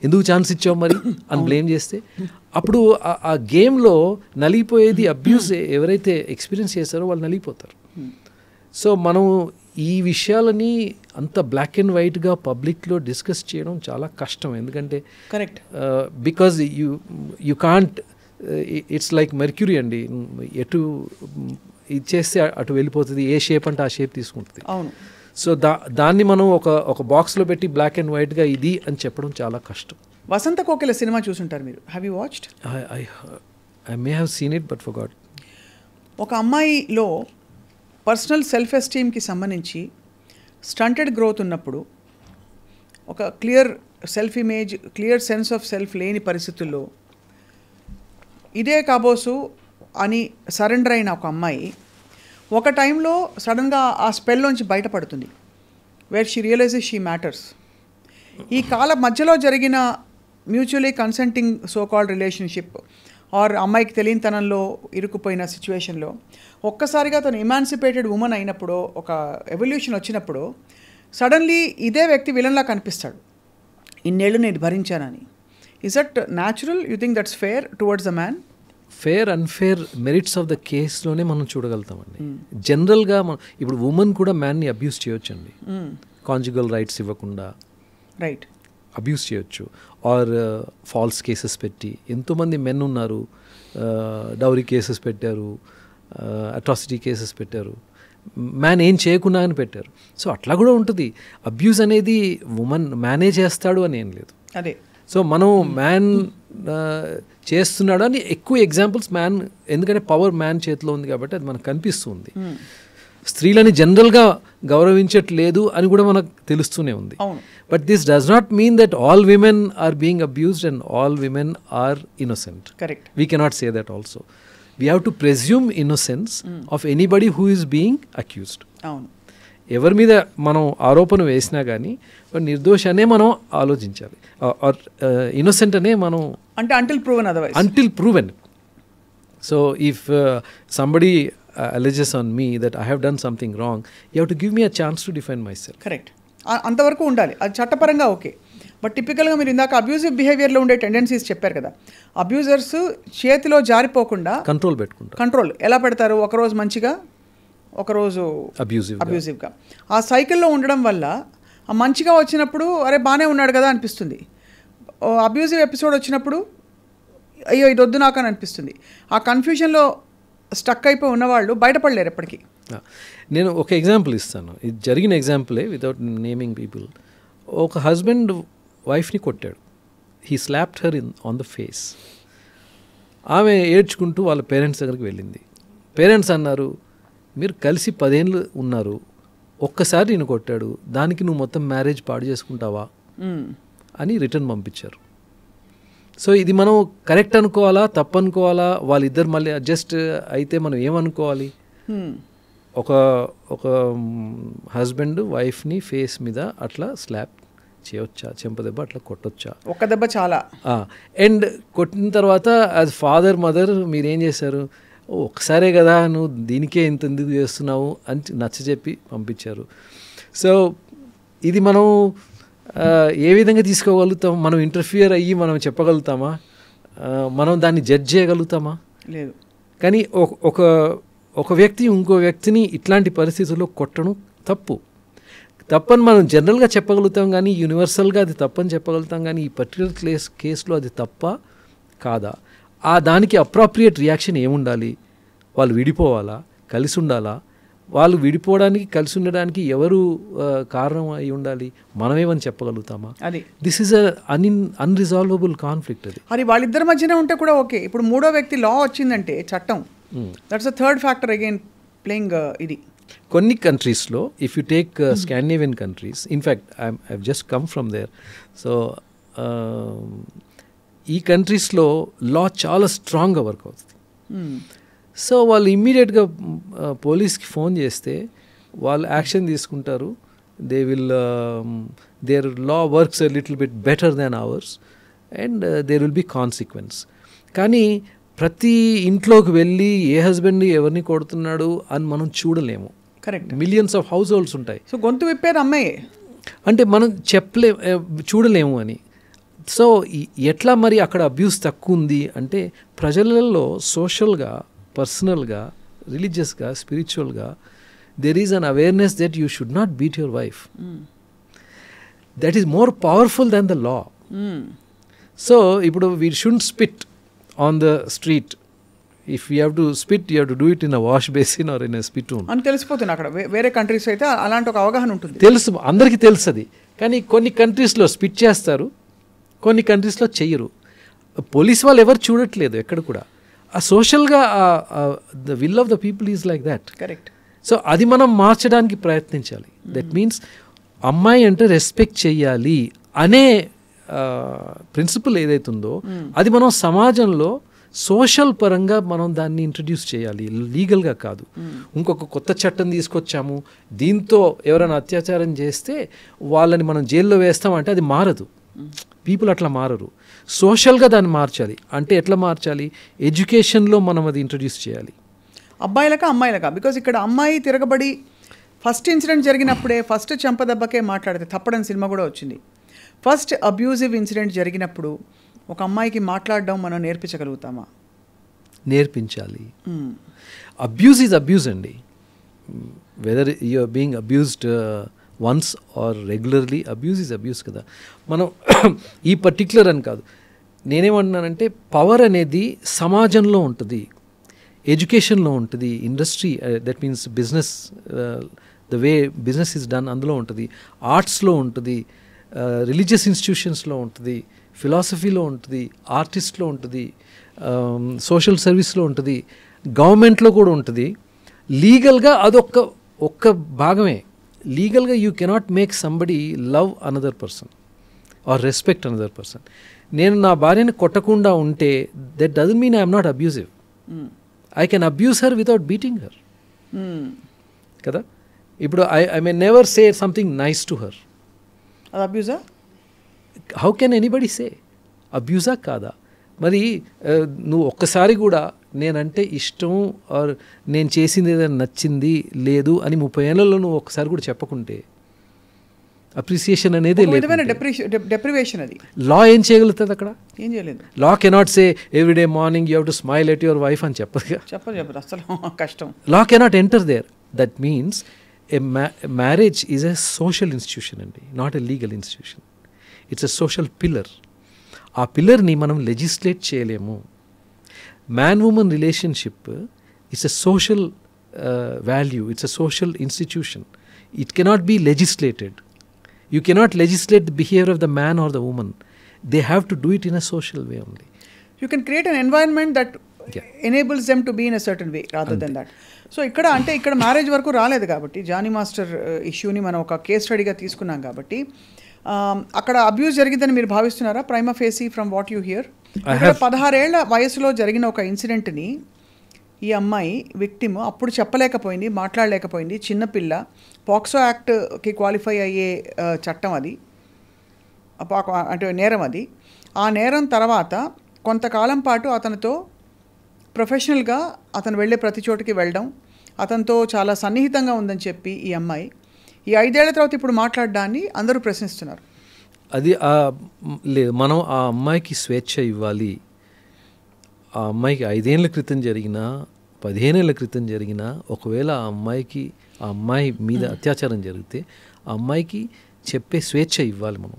ఎందుకు ఛాన్స్ ఇచ్చావు మరి అని బ్లేమ్ చేస్తే, అప్పుడు ఆ గేమ్లో నలిగిపోయేది అబ్యూస్ ఎవరైతే ఎక్స్పీరియన్స్ చేస్తారో వాళ్ళు నలిగిపోతారు. సో మనం ఈ విషయాలని అంత బ్లాక్ అండ్ వైట్గా పబ్లిక్లో డిస్కస్ చేయడం చాలా కష్టం. ఎందుకంటే correct, because you can't, it's like mercury అండి, ఎటు ఇది చేస్తే అటు వెళ్ళిపోతుంది, ఏ షేప్ అంటే ఆ షేప్ తీసుకుంటుంది. అవును. సో దాన్ని మనం ఒక బాక్స్లో పెట్టి బ్లాక్ అండ్ వైట్గా ఇది అని చెప్పడం చాలా కష్టం. వసంత కోకిల సినిమా చూసుంటారు మీరు, have you watched? I may have seen it but forgot. ఒక అమ్మాయిలో పర్సనల్ సెల్ఫ్ ఎస్టీమ్కి సంబంధించి స్టంటెడ్ గ్రోత్ ఉన్నప్పుడు, ఒక clear self image, clear sense of self లేని పరిస్థితుల్లో ఇదే కాబోసు అని సరెండర్ అయిన ఒక అమ్మాయి ఒక టైంలో సడన్గా ఆ స్పెల్లోంచి బయటపడుతుంది, where she realizes she matters. ఈ కాల మధ్యలో జరిగిన mutually consenting so called relationship or అమ్మాయికి తెలియనితనంలో ఇరుక్కుపోయిన సిచ్యువేషన్లో ఒక్కసారిగా తను ఇమాన్సిపేటెడ్ ఉమెన్ అయినప్పుడు, ఒక ఎవల్యూషన్ వచ్చినప్పుడు సడన్లీ ఇదే వ్యక్తి విలన్లా కనిపిస్తాడు. ఇన్నేళ్ళు నేను భరించానని. Is that natural? You think that's fair towards the man? Fair unfair merits of the కేస్లోనే మనం చూడగలుగుతామండి. జనరల్గా మనం ఇప్పుడు ఉమెన్ కూడా మ్యాన్ని అబ్యూస్ చేయొచ్చండి, కాంజుగల్ రైట్స్ ఇవ్వకుండా రైట్ అబ్యూస్ చేయొచ్చు. ఆర్ ఫాల్స్ కేసెస్ పెట్టి, ఎంతోమంది మెన్ ఉన్నారు డౌరీ కేసెస్ పెట్టారు, అట్రాసిటీ కేసెస్ పెట్టారు, మ్యాన్ ఏం చేయకుండా అని పెట్టారు. సో అట్లా కూడా ఉంటుంది. అబ్యూస్ అనేది మ్యానే చేస్తాడు అని ఏం లేదు. అదే. సో మనం మ్యాన్ చేస్తున్నాడు అని ఎక్కువ ఎగ్జాంపుల్స్ మ్యాన్, ఎందుకంటే పవర్ మ్యాన్ చేతిలో ఉంది కాబట్టి అది మనకు కనిపిస్తుంది. స్త్రీలని జనరల్గా గౌరవించట్లేదు అని కూడా మనకు తెలుస్తూనే ఉంది. But this does not mean that all women are being abused and all women are innocent. Correct. We cannot say that also. We have to presume innocence of anybody who is being accused. అవును. ఎవరి మీద మనం ఆరోపణ వేసినా కానీ నిర్దోష అనే మనం ఆలోచించాలి, ఆర్ ఇన్నోసెంట్ అనే మనం, అంటే until proven otherwise. Until proven. So if somebody alleges on me that I have done something wrong, you have to give me a chance to defend myself. Correct. అంతవరకు ఉండాలి, అది చట్టపరంగా ఓకే. బట్ టిపికల్గా మీరు ఇందాక అబ్యూజివ్ బిహేవియర్లో ఉండే టెండెన్సీస్ చెప్పారు కదా, అబ్యూజర్స్ చేతిలో జారిపోకుండా కంట్రోల్ పెట్టుకుంటారు. కంట్రోల్ ఎలా పెడతారు? ఒకరోజు మంచిగా, ఒకరోజు అబ్యూజివ్గా. ఆ సైకిల్లో ఉండడం వల్ల ఆ మంచిగా వచ్చినప్పుడు అరే బాగానే ఉన్నాడు కదా అనిపిస్తుంది, అబ్యూజివ్ ఎపిసోడ్ వచ్చినప్పుడు అయ్యో ఇది వద్దు నాకు అని అనిపిస్తుంది. ఆ కన్ఫ్యూజన్లో స్టక్ అయిపోయి ఉన్నవాళ్ళు బయటపడలేరు ఎప్పటికీ. నేను ఒక ఎగ్జాంపుల్ ఇస్తాను, ఇది జరిగిన ఎగ్జాంపులే వితౌట్ నేమింగ్ పీపుల్. ఒక హస్బెండ్ వైఫ్ని కొట్టాడు, he slapped her on the face. ఆమె ఏడ్చుకుంటూ వాళ్ళ పేరెంట్స్ దగ్గరికి వెళ్ళింది. పేరెంట్స్ అన్నారు, మీరు కలిసి 10 ఏళ్ళు ఉన్నారు, ఒక్కసారి నేను కొట్టాడు, దానికి నువ్వు మొత్తం మ్యారేజ్ పాడు చేసుకుంటావా అని రిటర్న్ పంపించారు. సో ఇది మనం కరెక్ట్ అనుకోవాలా, తప్పు అనుకోవాలా? వాళ్ళిద్దరు మళ్ళీ అడ్జస్ట్ అయితే మనం ఏమనుకోవాలి? ఒక హస్బెండ్ వైఫ్ని ఫేస్ మీద అట్లా స్లాప్ చేయొచ్చా? చెంపదెబ్బ అట్లా కొట్టొచ్చా? ఒక్క దెబ్బ చాలా. అండ్ కొట్టిన తర్వాత యాజ్ ఫాదర్ మదర్ మీరేం చేశారు? ఒకసారే కదా, నువ్వు దీనికే ఇంత ఎందుకు చేస్తున్నావు అని నచ్చజెప్పి పంపించారు. సో ఇది మనం ఏ విధంగా తీసుకోగలుగుతాం? మనం ఇంటర్ఫియర్ అయ్యి మనం చెప్పగలుగుతామా? మనం దాన్ని జడ్జ్ చేయగలుగుతామా? లేదు. కానీ ఒక వ్యక్తి ఇంకో వ్యక్తిని ఇట్లాంటి పరిస్థితుల్లో కొట్టడం తప్పని మనం జనరల్గా చెప్పగలుగుతాం, కానీ యూనివర్సల్గా అది తప్పని చెప్పగలుగుతాం. కానీ ఈ పర్టికులర్ కేసులో అది తప్ప కాదా? దానికి అప్రాప్రియేట్ రియాక్షన్ ఏముండాలి? వాళ్ళు విడిపోవాలా, కలిసి ఉండాలా? వాళ్ళు విడిపోవడానికి, కలిసి ఉండడానికి ఎవరు కారణం అయి ఉండాలి? మనమేమని చెప్పగలుగుతామా? అది దిస్ ఈజ్ అన్రిజాల్వబుల్ కాన్ఫ్లిక్ట్. అది వాళ్ళిద్దరి మధ్యనే ఉంటే కూడా ఓకే. ఇప్పుడు మూడో వ్యక్తి లా వచ్చిందంటే చట్టం, that's a third factor again playing. ఇది కొన్ని కంట్రీస్లో, if you take Scandinavian countries, in fact I just come from there. So ఈ కంట్రీస్లో లా చాలా స్ట్రాంగ్గా వర్క్ అవుతుంది. సో వాళ్ళు ఇమ్మీడియట్గా పోలీస్కి ఫోన్ చేస్తే వాళ్ళు యాక్షన్ తీసుకుంటారు. They will their law works a little bit better than ours and there will be consequence. కానీ ప్రతి ఇంట్లోకి వెళ్ళి ఏ హస్బెండ్ ఎవరిని కొడుతున్నాడు అని మనం చూడలేము. Correct. Millions of house holds ఉంటాయి. సో గొంతు విప్పేది అమ్మాయి అంటే మనం చూడలేము అని. సో ఎట్లా మరి అక్కడ అబ్యూస్ తక్కువ ఉంది అంటే, ప్రజలలో సోషల్గా, పర్సనల్గా, రిలీజియస్గా, స్పిరిచువల్గా there is an awareness that you should not beat your wife. That is more powerful than the law. So ఇప్పుడు we should spit on the street. If you have to spit, you have to do it in a wash basin or in a spit room అని తెలిసిపోతుంది. అక్కడ వేరే కంట్రీస్ అయితే అలాంటి ఒక అవగాహన ఉంటుంది, తెలుసు, అందరికీ తెలుసు అది. కానీ కొన్ని కంట్రీస్లో స్పిట్ చేస్తారు, కొన్ని కంట్రీస్లో చెయ్యరు. పోలీస్ వాళ్ళు ఎవరు చూడట్లేదు ఎక్కడ కూడా. ఆ సోషల్గా the will of the people is like that. Correct. So అది మనం మార్చడానికి ప్రయత్నించాలి. దట్ మీన్స్ అమ్మాయి అంటే రెస్పెక్ట్ చెయ్యాలి అనే ప్రిన్సిపల్ ఏదైతుందో అది మనం సమాజంలో సోషల్ పరంగా మనం దాన్ని ఇంట్రడ్యూస్ చేయాలి, లీగల్గా కాదు. ఇంకొక కొత్త చట్టం తీసుకొచ్చాము, దీంతో ఎవరైనా అత్యాచారం చేస్తే వాళ్ళని మనం జైల్లో వేస్తామంటే అది మారదు. పీపుల్ అట్లా మారరు. సోషల్గా దాన్ని మార్చాలి. అంటే ఎట్లా మార్చాలి? ఎడ్యుకేషన్లో మనం అది ఇంట్రడ్యూస్ చేయాలి. అబ్బాయిలకా అమ్మాయిలకా? బికాజ్ ఇక్కడ అమ్మాయి తిరగబడి ఫస్ట్ ఇన్సిడెంట్ జరిగినప్పుడే ఫస్ట్ చెంపదెబ్బకే మాట్లాడితే తప్పడని సినిమా కూడా వచ్చింది. ఫస్ట్ అబ్యూజివ్ ఇన్సిడెంట్ జరిగినప్పుడు ఒక అమ్మాయికి మాట్లాడడం మనం నేర్పించగలుగుతామా? నేర్పించాలి. అబ్యూజ్ ఈజ్ అబ్యూజ్ అండి. Whether you are being abused once or regularly, abuse is abuse కదా. మనం ఈ పర్టిక్యులర్ అని కాదు. నేనేమంటున్నానంటే పవర్ అనేది సమాజంలో ఉంటుంది, ఎడ్యుకేషన్లో ఉంటుంది, industry that means business, the way business is done అందులో ఉంటుంది, ఆర్ట్స్లో ఉంటుంది, రిలీజియస్ ఇన్స్టిట్యూషన్స్లో ఉంటుంది, ఫిలాసఫీలో ఉంటుంది, ఆర్టిస్ట్లో ఉంటుంది, సోషల్ సర్వీస్లో ఉంటుంది, గవర్నమెంట్లో కూడా ఉంటుంది. లీగల్గా ఒక్క భాగమే. లీగల్గా you cannot make somebody love another person are respect another person. నేను నా భార్యని కొట్టకుండా ఉంటే that doesn't mean I'm not abusive. I can abuse her without beating her కదా. ఇప్పుడు I may never say something nice to her. అది అబ్యూజా? హౌ కెన్ ఎనీబడి సే? అబ్యూజా కాదా? మరి నువ్వు ఒక్కసారి కూడా నేనంటే ఇష్టం ఆర్ నేను చేసింది ఏదైనా నచ్చింది లేదు అని 30 ఏళ్లలో నువ్వు ఒక్కసారి కూడా చెప్పకుంటే అప్రిసియేషన్ అనేది డెప్రివేషన్. అది లా ఏం చేయగలుగుతుంది అక్కడ? ఏం చేయలేదు. Law cannot say everyday morning you have to smile at your wife అని చెప్పదుగా. చెప్పదు అసలు, కష్టం. Law cannot enter there. That means marriage is a social institution అండి, not a legal institution. It's a social pillar. ఆ పిల్లర్ని మనం లెజిస్లేట్ చేయలేము. Man woman relationship it's a social value, it's a social institution. It cannot be legislated. You cannot legislate the behavior of the man or the woman. They have to do it in a social way only. You can create an environment that enables them to be in a certain way rather than that. So ఇక్కడ మ్యారేజ్ వరకు రాలేదు కాబట్టి, జానీ మాస్టర్ ఇష్యూని మనం ఒక కేస్ స్టడీగా తీసుకున్నాం కాబట్టి, అక్కడ అబ్యూజ్ జరిగిందని మీరు భావిస్తున్నారా prima facie from what you hear? 16 ఏళ్ల వయసులో జరిగిన ఒక ఇన్సిడెంట్ని ఈ అమ్మాయి విక్టిమ్ అప్పుడు చెప్పలేకపోయింది, మాట్లాడలేకపోయింది, చిన్నపిల్ల. పాక్సో యాక్ట్కి క్వాలిఫై అయ్యే చట్టం అది, అంటే నేరం అది. ఆ నేరం తర్వాత కొంతకాలం పాటు అతనితో ప్రొఫెషనల్గా అతను వెళ్ళే ప్రతి చోటుకి వెళ్ళడం, అతనితో చాలా సన్నిహితంగా ఉందని చెప్పి ఈ అమ్మాయి ఈ 5 ఏళ్ల తర్వాత ఇప్పుడు మాట్లాడడాన్ని అందరూ ప్రశ్నిస్తున్నారు. అది లేదు, మనం ఆ అమ్మాయికి స్వేచ్ఛ ఇవ్వాలి. ఆ అమ్మాయికి 5 ఏళ్ల క్రితం జరిగినా 15 ఏళ్ల క్రితం జరిగినా ఒకవేళ ఆ అమ్మాయి మీద అత్యాచారం జరిగితే ఆ అమ్మాయికి చెప్పే స్వేచ్ఛ ఇవ్వాలి మనం.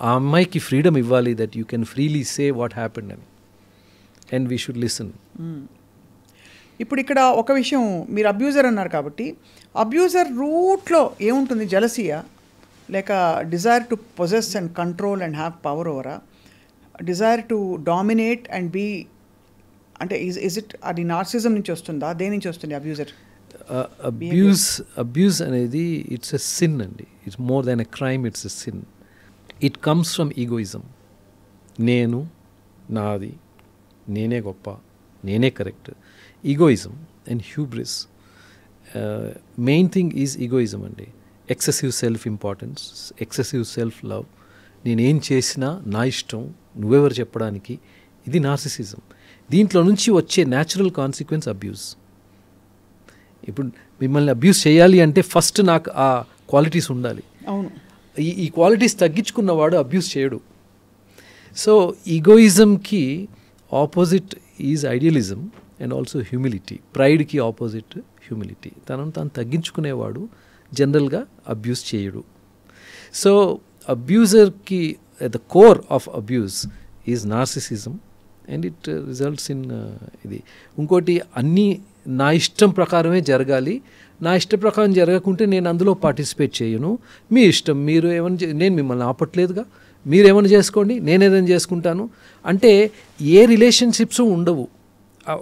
ఆ అమ్మాయికి ఫ్రీడమ్ ఇవ్వాలి, that you can freely say what happened అని, అండ్ వీ షుడ్ లిసన్. ఇప్పుడు ఇక్కడ ఒక విషయం, మీరు అబ్యూజర్ అన్నారు కాబట్టి, అబ్యూజర్ రూట్లో ఏముంటుంది? జలసియా, లేక desire to possess and control and have power ఓవరా, desire to dominate and be, అంటే ఇజ్ ఇట్ అది నార్సిజం నుంచి వస్తుందా? దేని నుంచి వస్తుంది అబ్యూజర్? అబ్యూజ్ అనేది ఇట్స్ ఎ సిన్ అండి. It's more than a crime, it's a sin. It comes from egoism. నేను, నాది, నేనే గొప్ప, నేనే correct. Egoism and hubris. Main thing is egoism అండి. Excessive self importance, excessive self love. నేనేం చేసినా నా ఇష్టం, నువ్వెవరు చెప్పడానికి, ఇది నార్సిసిజం. దీంట్లో నుంచి వచ్చే న్యాచురల్ కాన్సిక్వెన్స్ అబ్యూస్. ఇప్పుడు మిమ్మల్ని అబ్యూస్ చేయాలి అంటే ఫస్ట్ నాకు ఆ క్వాలిటీస్ ఉండాలి. అవును, ఈ క్వాలిటీస్ తగ్గించుకున్నవాడు అబ్యూస్ చేయడు. సో ఈగోయిజంకి opposite is idealism and also humility. ప్రైడ్కి ఆపోజిట్ హ్యూమిలిటీ. తనను తాను తగ్గించుకునేవాడు జనరల్గా అబ్యూస్ చేయడు. సో అబ్యూజర్కి at the core of abuse is narcissism and it results in ఇది. ఇంకోటి, అన్నీ నా ఇష్టం ప్రకారమే జరగాలి, నా ఇష్ట ప్రకారం జరగకుంటే నేను అందులో పార్టిసిపేట్ చేయను, మీ ఇష్టం, మీరు ఏమైనా నేను మిమ్మల్ని ఆపట్లేదుగా, మీరేమైనా చేసుకోండి, నేనేదైనా చేసుకుంటాను అంటే ఏ రిలేషన్షిప్స్ ఉండవు.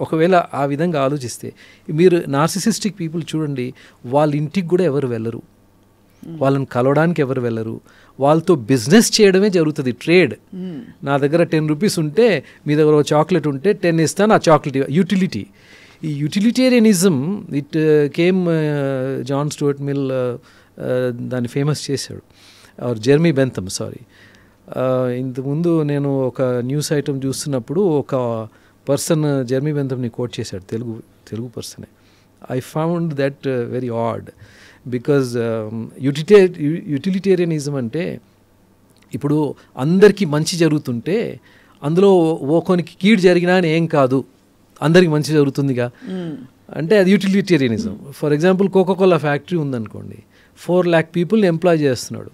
ఒకవేళ ఆ విధంగా ఆలోచిస్తే మీరు నార్సిసిస్టిక్ పీపుల్ చూడండి, వాళ్ళ ఇంటికి కూడా ఎవరు వెళ్ళరు. వాళ్ళని కలవడానికి ఎవరు వెళ్ళరు, వాళ్ళతో బిజినెస్ చేయడమే జరుగుతుంది, ట్రేడ్. నా దగ్గర 10 రూపీస్ ఉంటే మీ దగ్గర ఒక చాక్లెట్ ఉంటే 10 ఇస్తాను, ఆ చాక్లెట్ యూటిలిటీ. ఈ utilitarianism it came John Stuart Mill దాన్ని ఫేమస్ చేశాడు, జెర్మీ బెంథమ్ సారీ. ఇంతకుముందు నేను ఒక న్యూస్ ఐటమ్ చూస్తున్నప్పుడు ఒక పర్సన్ జెర్మీ బెంథమ్ని కోట్ చేశాడు, తెలుగు పర్సనే. I found that very odd because utilitarianism అంటే ఇప్పుడు అందరికీ మంచి జరుగుతుంటే అందులో ఓకొనికి కీడు జరిగినా అని ఏం కాదు, అందరికీ మంచి జరుగుతుందిగా అంటే అది యూటిలిటేరియనిజం. ఫర్ ఎగ్జాంపుల్ కోకోకోలా ఫ్యాక్టరీ ఉందనుకోండి, 4 lakh పీపుల్ని ఎంప్లాయ్ చేస్తున్నాడు.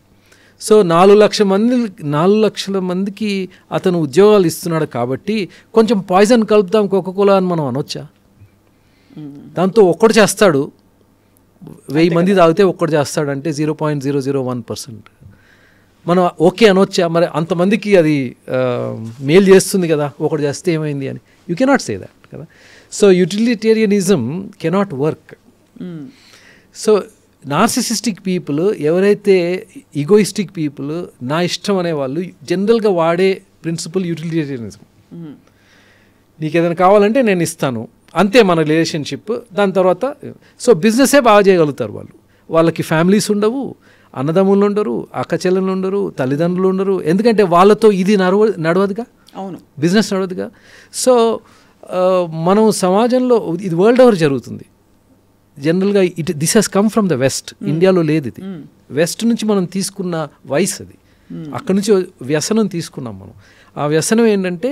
సో 4 లక్షల మందికి అతను ఉద్యోగాలు ఇస్తున్నాడు కాబట్టి కొంచెం పాయిజన్ కలుపుతాం కోకోకోలా అని మనం అనొచ్చా? దాంతో ఒక్కడు చేస్తాడు, 1000 మంది తాగితే ఒక్కడు చేస్తాడంటే 0.001%. మనం ఓకే అనొచ్చా? మరి అంతమందికి అది మేలు చేస్తుంది కదా, ఒకటి చేస్తే ఏమైంది అని. యూ కెనాట్ సే దాట్ కదా. So utilitarianism cannot work. So narcissistic people, ఎవరైతే ఈగోయిస్టిక్ పీపుల్, నా ఇష్టం అనేవాళ్ళు జనరల్గా వాడే ప్రిన్సిపల్ యూటిలిటేరియనిజం. నీకు ఏదైనా కావాలంటే నేను ఇస్తాను, అంతే మన రిలేషన్షిప్. దాని తర్వాత సో బిజినెసే బాగా చేయగలుగుతారు వాళ్ళు. వాళ్ళకి ఫ్యామిలీస్ ఉండవు, అన్నదమ్ములు ఉండరు, అక్క చెల్లెలు ఉండరు, తల్లిదండ్రులు ఉండరు. ఎందుకంటే వాళ్ళతో ఇది నడవదుగా, అవును, బిజినెస్ నడవదుగా. సో మనం సమాజంలో ఇది వరల్డ్ ఓవర్ జరుగుతుంది జనరల్గా. This has come from the west. ఇండియాలో లేదు ఇది, వెస్ట్ నుంచి మనం తీసుకున్న వయసు అది. అక్కడి నుంచి వ్యసనం తీసుకున్నాం మనం. ఆ వ్యసనం ఏంటంటే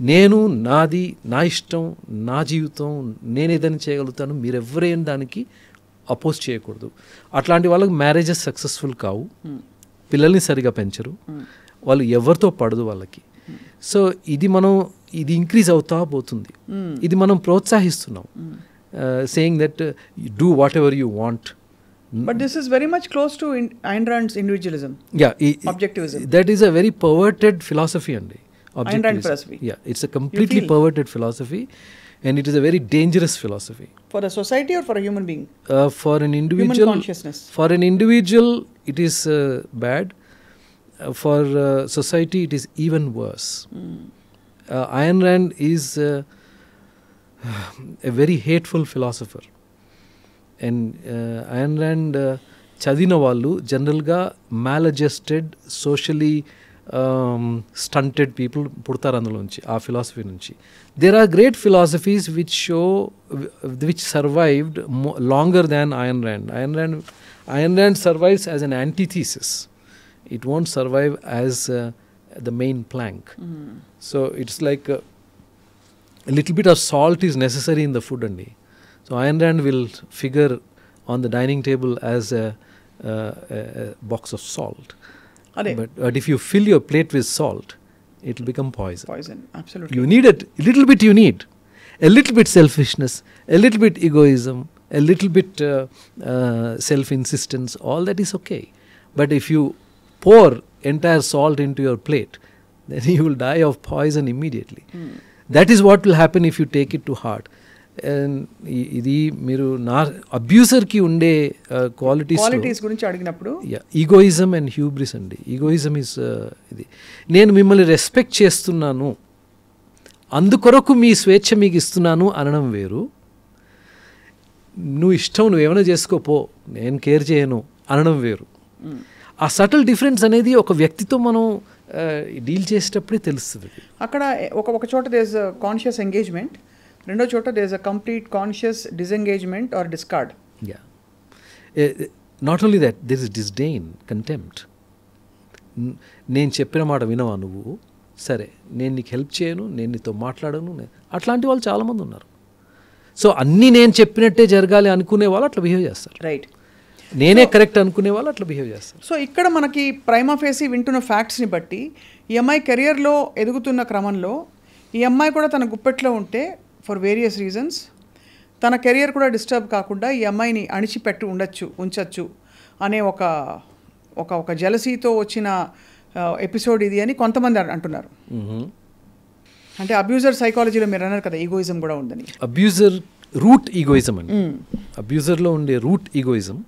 నేను, నాది, నా ఇష్టం, నా జీవితం, నేను ఏదైనా చేయగలుగుతాను, మీరెవరైనా దానికి అపోజ్ చేయకూడదు. అట్లాంటి వాళ్ళకి మ్యారేజెస్ సక్సెస్ఫుల్ కావు, పిల్లల్ని సరిగా పెంచరు, వాళ్ళు ఎవరితో పడదు వాళ్ళకి. సో ఇది ఇంక్రీజ్ అవుతా పోతుంది. ఇది మనం ప్రోత్సహిస్తున్నాం, saying that do whatever you want. But this is very much close to Ayn Rand's individualism. Yeah, objectivism. That is a very perverted philosophy andi. Ayn Rand philosophy. Yeah, it's a completely perverted philosophy, and it is a very dangerous philosophy. For a society or for a human being? For an individual. Human consciousness. For an individual, it is bad. For society, it is even worse. Ayn Rand is a very hateful philosopher, and Ayn Rand చదివిన వాళ్ళు జనరల్గా maladjusted, socially stunted people పుడతారు అందులోంచి, ఆ ఫిలాసఫీ నుంచి. There are great philosophies which survived longer than Ayn Rand. Ayn Rand survives as an antithesis. It won't survive as the main plank. So it's like a little bit of salt is necessary in the food andi. So Ayn Rand will figure on the dining table as a box of salt. But if you fill your plate with salt, it will become poison. Absolutely. You need a little bit selfishness, a little bit egoism, a little bit self-insistence. All that is okay. But if you pour entire salt into your plate, then you will die of poison immediately. That is what will happen if you take it to heart. And ఇది మీరు అబ్యూసర్కి ఉండే క్వాలిటీస్ గురించి అడిగినప్పుడు ఈగోయిజం అండ్ హ్యూబ్రిస్ అండి. ఈగోయిజం ఇస్ ఇది, నేను మిమ్మల్ని రెస్పెక్ట్ చేస్తున్నాను అందుకొరకు మీ స్వేచ్ఛ మీకు ఇస్తున్నాను అనడం వేరు, నువ్వు ఇష్టం నువ్వేమైనా చేసుకోపో నేను కేర్ చేయను అనడం వేరు. ఆ సటిల్ డిఫరెన్స్ అనేది ఒక వ్యక్తితో మనం డీల్ చేసేటప్పుడే తెలుస్తుంది. అక్కడ ఒక చోట దేర్ ఇస్ కాన్షియస్ ఎంగేజ్మెంట్, రెండో చోట there is a complete conscious disengagement or discord. Not only that, there is disdain, contempt. నేను చెప్పిన మాట వినవా నువ్వు, సరే నేను నీకు హెల్ప్ చేయను, నేను నీతో మాట్లాడను, అట్లాంటి వాళ్ళు చాలామంది ఉన్నారు. సో అన్నీ నేను చెప్పినట్టే జరగాలి అనుకునే వాళ్ళు అట్లా బిహేవ్ చేస్తారు. రైట్, నేనే కరెక్ట్ అనుకునే వాళ్ళు అట్లా బిహేవ్ చేస్తారు. సో ఇక్కడ మనకి ప్రైమా ఫేసి వింటున్న ఫ్యాక్ట్స్ని బట్టి ఈ అమ్మాయి కెరియర్లో ఎదుగుతున్న క్రమంలో ఈ అమ్మాయి కూడా తన గుప్పెట్లో ఉంటే ఫర్ వేరియస్ రీజన్స్ తన కెరియర్ కూడా డిస్టర్బ్ కాకుండా ఈ అమ్మాయిని ఉంచచ్చు అనే ఒక జెలసీతో వచ్చిన ఎపిసోడ్ ఇది అని కొంతమంది అంటున్నారు. అంటే అబ్యూజర్ సైకాలజీలో మీరు అన్నారు కదా ఈగోయిజం కూడా ఉందని. అబ్యూజర్ రూట్ ఈగోయిజం అండి, అబ్యూజర్లో ఉండే రూట్ ఈగోయిజం.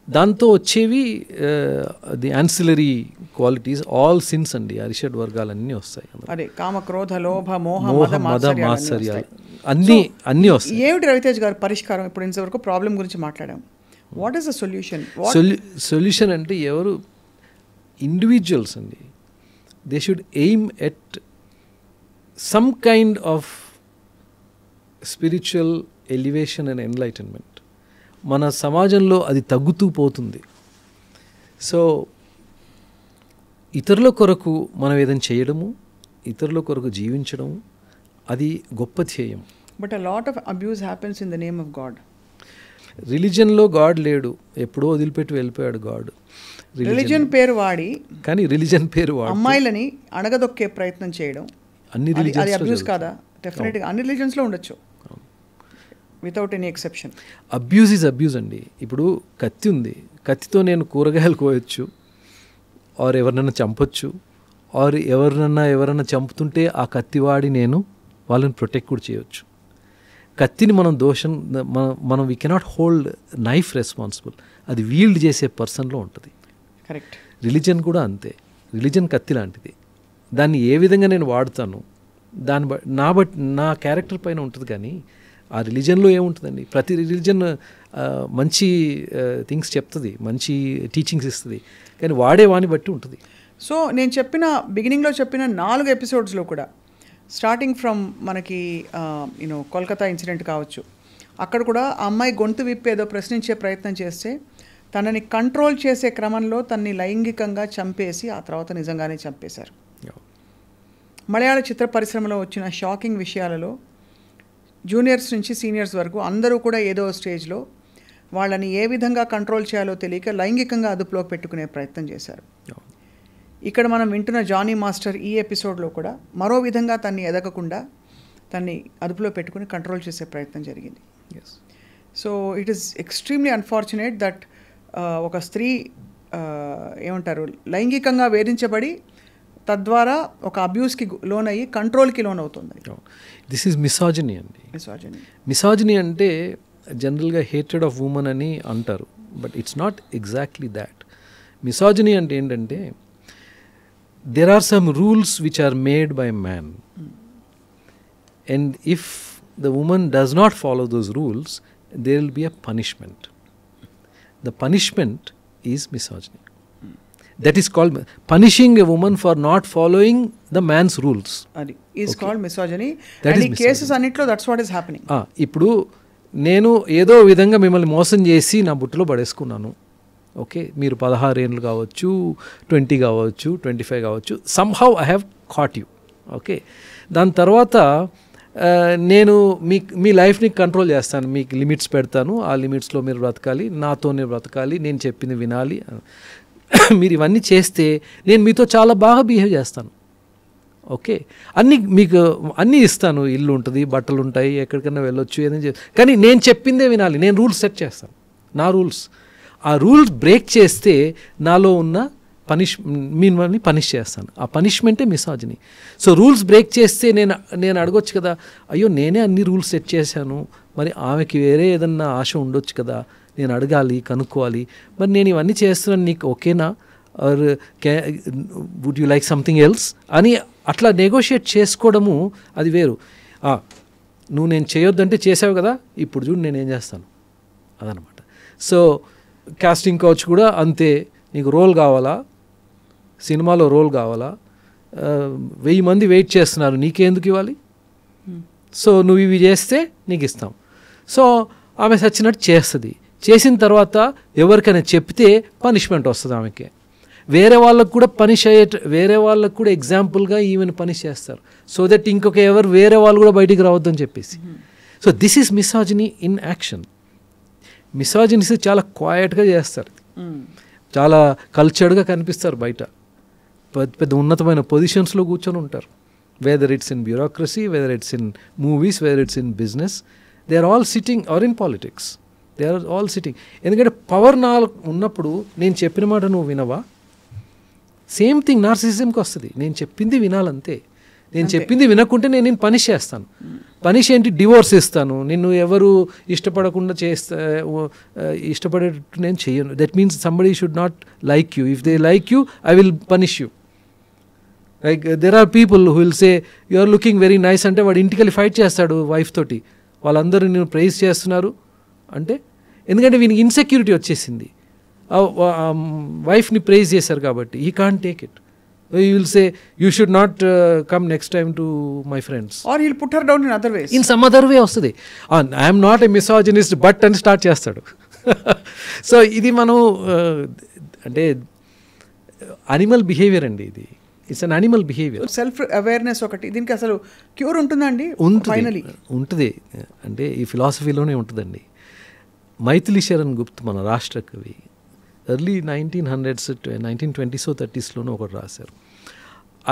దాంతో వచ్చేవి the ancillary qualities, all sins అండి, అరిషడ్ వర్గాలన్నీ వస్తాయి. అదే కామ క్రోధ లోభ మోహ మద మాత్సర్యాలు అన్నీ వస్తాయి. ఏమిటి రవితేజ్ గారు పరిష్కారం? ఇప్పుడు ఇంతవరకు ప్రాబ్లం గురించి మాట్లాడాం. What is the solution? Solution అంటే ఎవరు ఇండివిజువల్స్ అండి, they should aim at some kind of spiritual elevation and enlightenment. మన సమాజంలో అది తగ్గుతూ పోతుంది. సో ఇతరుల కొరకు మనం ఏదైనా చేయడము, ఇతరుల కొరకు జీవించడము, అది గొప్ప ధ్యేయం. But a lot of abuse happens in the name of God. రిలీజన్లో గాడ్ లేడు, ఎప్పుడో వదిలిపెట్టి వెళ్ళిపోయాడు గాడ్. రిలీజన్ పేరు వాడి, కానీ రిలీజన్ పేరు వాడి అమ్మాయిలని అణగదొక్కే ప్రయత్నం చేయడం, అన్ని అది అబ్యూస్ కాదా? డెఫినెట్గా అన్ని రిలీజన్స్లో ఉండొచ్చు, without any exception. Abuse is abuse అండి. ఇప్పుడు కత్తి ఉంది, కత్తితో నేను కూరగాయలు కోయొచ్చు, ఆర్ ఎవరినైనా చంపొచ్చు, ఆర్ ఎవరన్నా చంపుతుంటే ఆ కత్తి వాడి నేను వాళ్ళని ప్రొటెక్ట్ కూడా చేయొచ్చు. కత్తిని మనం we cannot hold knife responsible, అది వీల్డ్ చేసే పర్సన్లో ఉంటుంది. కరెక్ట్. రిలీజన్ కూడా అంతే, రిలీజన్ కత్తి లాంటిది. దాన్ని ఏ విధంగా నేను వాడుతాను నా క్యారెక్టర్ పైన ఉంటుంది. కానీ ఆ రిలీజన్లో ఏముంటుందండి? ప్రతి రిలీజన్ మంచి థింగ్స్ చెప్తుంది, మంచి టీచింగ్స్ ఇస్తుంది, కానీ వాడేవాని బట్టి ఉంటుంది. సో నేను బిగినింగ్లో చెప్పిన 4 ఎపిసోడ్స్లో కూడా, స్టార్టింగ్ ఫ్రమ్ మనకి కోల్కతా ఇన్సిడెంట్ కావచ్చు, అక్కడ కూడా ఆ అమ్మాయి గొంతు విప్పి ఏదో ప్రశ్నించే ప్రయత్నం చేస్తే తనని కంట్రోల్ చేసే క్రమంలో తనని లైంగికంగా చంపేసి ఆ తర్వాత నిజంగానే చంపేశారు. మలయాళ చిత్ర పరిశ్రమలో వచ్చిన షాకింగ్ విషయాలలో జూనియర్స్ నుంచి సీనియర్స్ వరకు అందరూ కూడా ఏదో స్టేజ్లో వాళ్ళని ఏ విధంగా కంట్రోల్ చేయాలో తెలియక లైంగికంగా అదుపులోకి పెట్టుకునే ప్రయత్నం చేశారు. ఇక్కడ మనం వింటున్న జానీ మాస్టర్ ఈ ఎపిసోడ్లో కూడా మరో విధంగా తన్ని ఎదగకుండా తన్ని అదుపులో పెట్టుకుని కంట్రోల్ చేసే ప్రయత్నం జరిగింది. So it is extremely unfortunate that ఒక స్త్రీ లైంగికంగా వేధించబడి తద్వారా ఒక అబ్యూస్కి లోన్ అయ్యి కంట్రోల్కి లోన్ అవుతుంది. దిస్ ఈజ్ మిసాజినీ అండి. మిసాజినీ అంటే జనరల్గా హేట్రెడ్ ఆఫ్ ఉమెన్ అని అంటారు, but it's not exactly that. మిసాజినీ అంటే ఏంటంటే there are some rules which are made by man, and if the woman does not follow those rules, there will be a punishment. The punishment is misogyny. That is called punishing a woman for not following the man's rules. Adi is called misogyny. And in cases annitlo that's what is happening. ఇప్పుడు నేను ఏదో విధంగా మిమ్మల్ని మోసం చేసి నా బుట్టలో పడేసుకున్నాను. ఓకే, మీరు 16 ఏళ్ళు కావచ్చు, 20 కావచ్చు, 25 కావచ్చు, somehow I have cot you. Okay, దాని తర్వాత నేను మీ లైఫ్ని కంట్రోల్ చేస్తాను, మీకు లిమిట్స్ పెడతాను, ఆ లిమిట్స్లో మీరు బ్రతకాలి, నాతోనే బ్రతకాలి, నేను చెప్పింది వినాలి. మీరు ఇవన్నీ చేస్తే నేను మీతో చాలా బాగా బిహేవ్ చేస్తాను. ఓకే, మీకు అన్నీ ఇస్తాను, ఇల్లు ఉంటుంది, బట్టలు ఉంటాయి, ఎక్కడికైనా వెళ్ళొచ్చు, ఏదైనా కానీ నేను చెప్పిందే వినాలి. నేను రూల్స్ సెట్ చేస్తాను, నా రూల్స్. ఆ రూల్స్ బ్రేక్ చేస్తే నాలో ఉన్న మిమ్మల్ని పనిష్ చేస్తాను. ఆ పనిష్మెంటే మిసాజినీ. సో రూల్స్ బ్రేక్ చేస్తే నేను అడగొచ్చు కదా, అయ్యో నేనే అన్ని రూల్స్ సెట్ చేశాను, మరి ఆమెకి వేరే ఏదన్నా ఆశ ఉండొచ్చు కదా, నేను అడగాలి, కనుక్కోవాలి, మరి నేను ఇవన్నీ చేస్తున్నాను, నీకు ఓకేనా, or would you like something else అని అట్లా నెగోషియేట్ చేసుకోవడము అది వేరు. నువ్వు నేను చేయొద్దంటే చేసావు కదా, ఇప్పుడు చూడు నేనేం చేస్తాను, అదనమాట. సో కాస్టింగ్ కౌచ్ కూడా అంతే, నీకు రోల్ కావాలా, సినిమాలో రోల్ కావాలా, 1000 మంది వెయిట్ చేస్తున్నారు, నీకెందుకు ఇవ్వాలి, సో నువ్వు ఇవి చేస్తే నీకు ఇస్తాం. సో ఆమె సచ్చినట్టు చేస్తుంది. చేసిన తర్వాత ఎవరికైనా చెప్తే పనిష్మెంట్ వస్తుంది ఆమెకి. వేరే వాళ్ళకు కూడా వేరే వాళ్ళకు కూడా ఎగ్జాంపుల్గా ఈమెను పనిష్ చేస్తారు, సో దట్ వేరే వాళ్ళు కూడా బయటికి రావద్దని చెప్పేసి. So this is misogyny in action. Misogynists చాలా క్వైట్గా చేస్తారు, చాలా కల్చర్డ్గా కనిపిస్తారు, బయట పెద్ద ఉన్నతమైన పొజిషన్స్లో కూర్చొని ఉంటారు. Whether it's in bureaucracy, whether it's in movies, whether it's in business, they are all sitting, or in politics, they are all sitting. ఎందుకంటే పవర్ ఉన్నప్పుడు నేను చెప్పిన మాట నువ్వు వినవా, సేమ్ థింగ్ నార్సిసిజంకి వస్తుంది. నేను చెప్పింది వినాలంతే, నేను చెప్పింది వినకుంటే నేను పనిష్ చేస్తాను. పనిష్ ఏంటి, డివోర్స్ ఇస్తాను, నిన్ను ఎవరు ఇష్టపడకుండా ఇష్టపడేటట్టు నేను చెయ్యను. That means somebody should not like you. If they like you I will punish you. Like there are people who will say you are looking very nice అంటే వాడు ఇంటికి వెళ్ళి ఫైట్ చేస్తాడు వైఫ్ తోటి. వాళ్ళందరూ నేను ప్రైజ్ చేస్తున్నారు అంటే ఎందుకంటే వీనికి ఇన్సెక్యూరిటీ వచ్చేసింది, వైఫ్ని ప్రైజ్ చేశారు కాబట్టి. He can't take it. You will say you should not come next time to my friends, or he will put her down in other ways. In some other way వస్తుంది. ఐఎమ్ నాట్ ఎ మిసాజినిస్ట్ బట్ అని స్టార్ట్ చేస్తాడు. సో ఇది మనం అంటే అనిమల్ బిహేవియర్ అండి, ఇది it's an animal behaviour. Self awareness ఒకటి, దీనికి అసలు క్యూర్ ఉంటుందండి? ఉంటుంది. అంటే ఈ ఫిలాసఫీలోనే ఉంటుందండి. మైథిలి శరణ్ గుప్త్ మన రాష్ట్ర కవి ఎర్లీ 1900s 1920s 30sలోనూ ఒకటి రాశారు.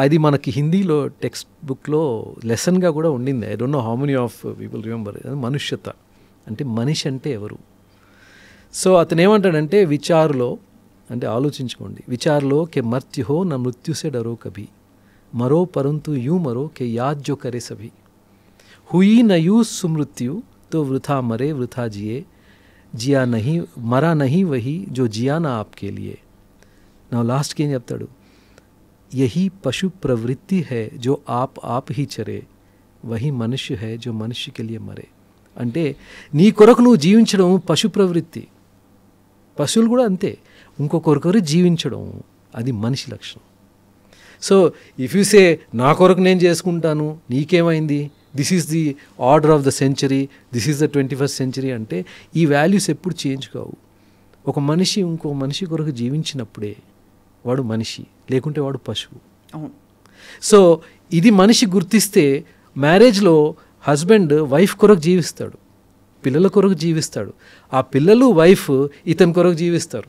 అది మనకి హిందీలో టెక్స్ట్ బుక్లో లెసన్గా కూడా ఉండింది. I don't know how many of people remember. మనుష్యత అంటే మనిషి అంటే ఎవరు. సో అతను ఏమంటాడంటే విచారులో అంటే ఆలోచించుకోండి, విచారులో కే మర్త్యు హో నా మృత్యుసే డరో కభీ, మరో పరంతు యూ మరో కే యాద్ జో కరే సభీ, హుయి న యూ సుమృత్యు తో వృథా మరే వృథా జియే, జియా నహీ మరా నహీ వహీ జో జియా నా ఆప్కే లియే. నా లాస్ట్కి ఏం చెప్తాడు, యహీ పశు ప్రవృత్తి హై జో ఆప్ హీ చరే, వహీ మనుష్య హై జో మనుష్యకే లియే మరే. అంటే నీ కొరకు నువ్వు జీవించడం పశు ప్రవృత్తి, పశువులు కూడా అంతే, ఇంకొకరికొరు జీవించడం అది మనిషి లక్షణం. సో ఇఫ్ యూ సే నా కొరకు నేను చేసుకుంటాను నీకేమైంది, this is the order of the century, this is the 21st century అంటే ఈ వాల్యూస్ ఎప్పుడు చేంజ్ కావు. ఒక మనిషి ఇంకో మనిషి కొరకు జీవించినప్పుడే వాడు మనిషి, లేకుంటే వాడు పశువు. సో ఇది మనిషి గుర్తిస్తే మ్యారేజ్లో హస్బెండ్ వైఫ్ కొరకు జీవిస్తాడు, పిల్లల కొరకు జీవిస్తాడు, ఆ పిల్లలు వైఫ్ ఇతని కొరకు జీవిస్తారు.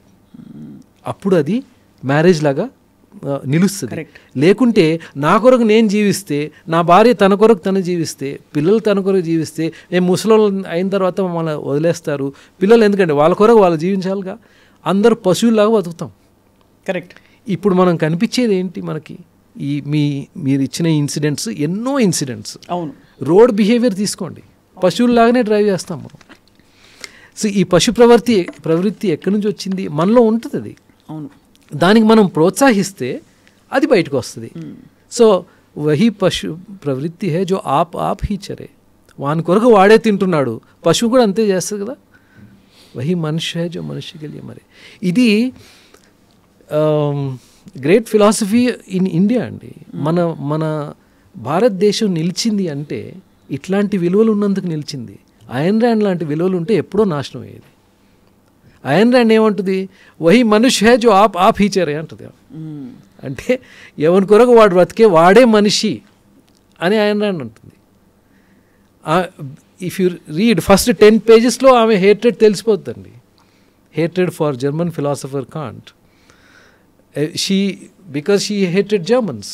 అప్పుడు అది మ్యారేజ్ లాగా నిలుస్తుంది. లేకుంటే నా కొరకు నేను జీవిస్తే, నా భార్య తన కొరకు తను జీవిస్తే, పిల్లలు తన కొరకు జీవిస్తే, మేము ముసలోళ్ళు అయిన తర్వాత మమ్మల్ని వదిలేస్తారు. పిల్లలు ఎందుకంటే వాళ్ళ కొరకు వాళ్ళు జీవించాలిగా, అందరూ పశువులాగా బతుకుతాం. కరెక్ట్. ఇప్పుడు మనం కనిపించేది ఏంటి మనకి, ఈ మీరు ఇచ్చిన ఇన్సిడెంట్స్, ఎన్నో ఇన్సిడెంట్స్. అవును, రోడ్ బిహేవియర్ తీసుకోండి, పశువుల్లాగానే డ్రైవ్ చేస్తాం మనం. సో ఈ పశు ప్రవృత్తి ఎక్కడి నుంచి వచ్చింది, మనలో ఉంటుంది అది. అవును, దానికి మనం ప్రోత్సహిస్తే అది బయటకు వస్తుంది. సో వహీ పశు ప్రవృత్తి హే జో ఆప్ హీ చరే, వాని కొరకు వాడే తింటున్నాడు, పశువు కూడా అంతే చేస్తుంది కదా. వహీ మనుష్య హే జో మనుష్యకే లియే మరే. ఇది గ్రేట్ ఫిలాసఫీ ఇన్ ఇండియా అండి. మన భారతదేశం నిలిచింది అంటే ఇట్లాంటి విలువలు ఉన్నందుకు నిలిచింది. అయన్ ర్యాండ్ లాంటి విలువలు ఉంటే ఎప్పుడో నాశనం అయ్యేది. అయన్ ర్యాండ్ ఏమంటుంది, వహీ మనుష్య హే జో ఆప్ హీ చరే అంటుంది. అంటే ఎవరి కొరకు వాడు బ్రతికే వాడే మనిషి అని అయన్ ర్యాండ్ అంటుంది. ఇఫ్ యూ రీడ్ ఫస్ట్ 10 pagesలో ఆమె హేట్రెడ్ తెలిసిపోతుందండి. Hatred for German philosopher Kant. Because she hated Germans.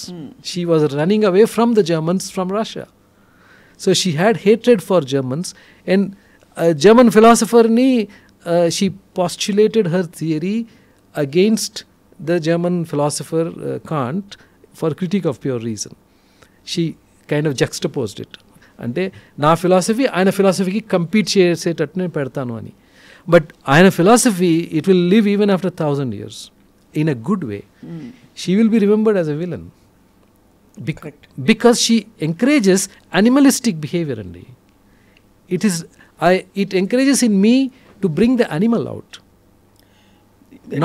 She was running away from the Germans from Russia. So she had hatred for Germans, and German philosopher she postulated her theory against the German philosopher Kant for critique of pure reason. She kind of juxtaposed it. అంటే నా ఫిలాసఫీ ఆయన ఫిలాసఫీకి కంపీట్ చేసేటట్టు నేను పెడతాను అని. బట్ ఆయన philosophy it will live even after 1000 years in a good way. She will be remembered as a villain because she encourages animalistic behavior. And it encourages in me to bring the animal out,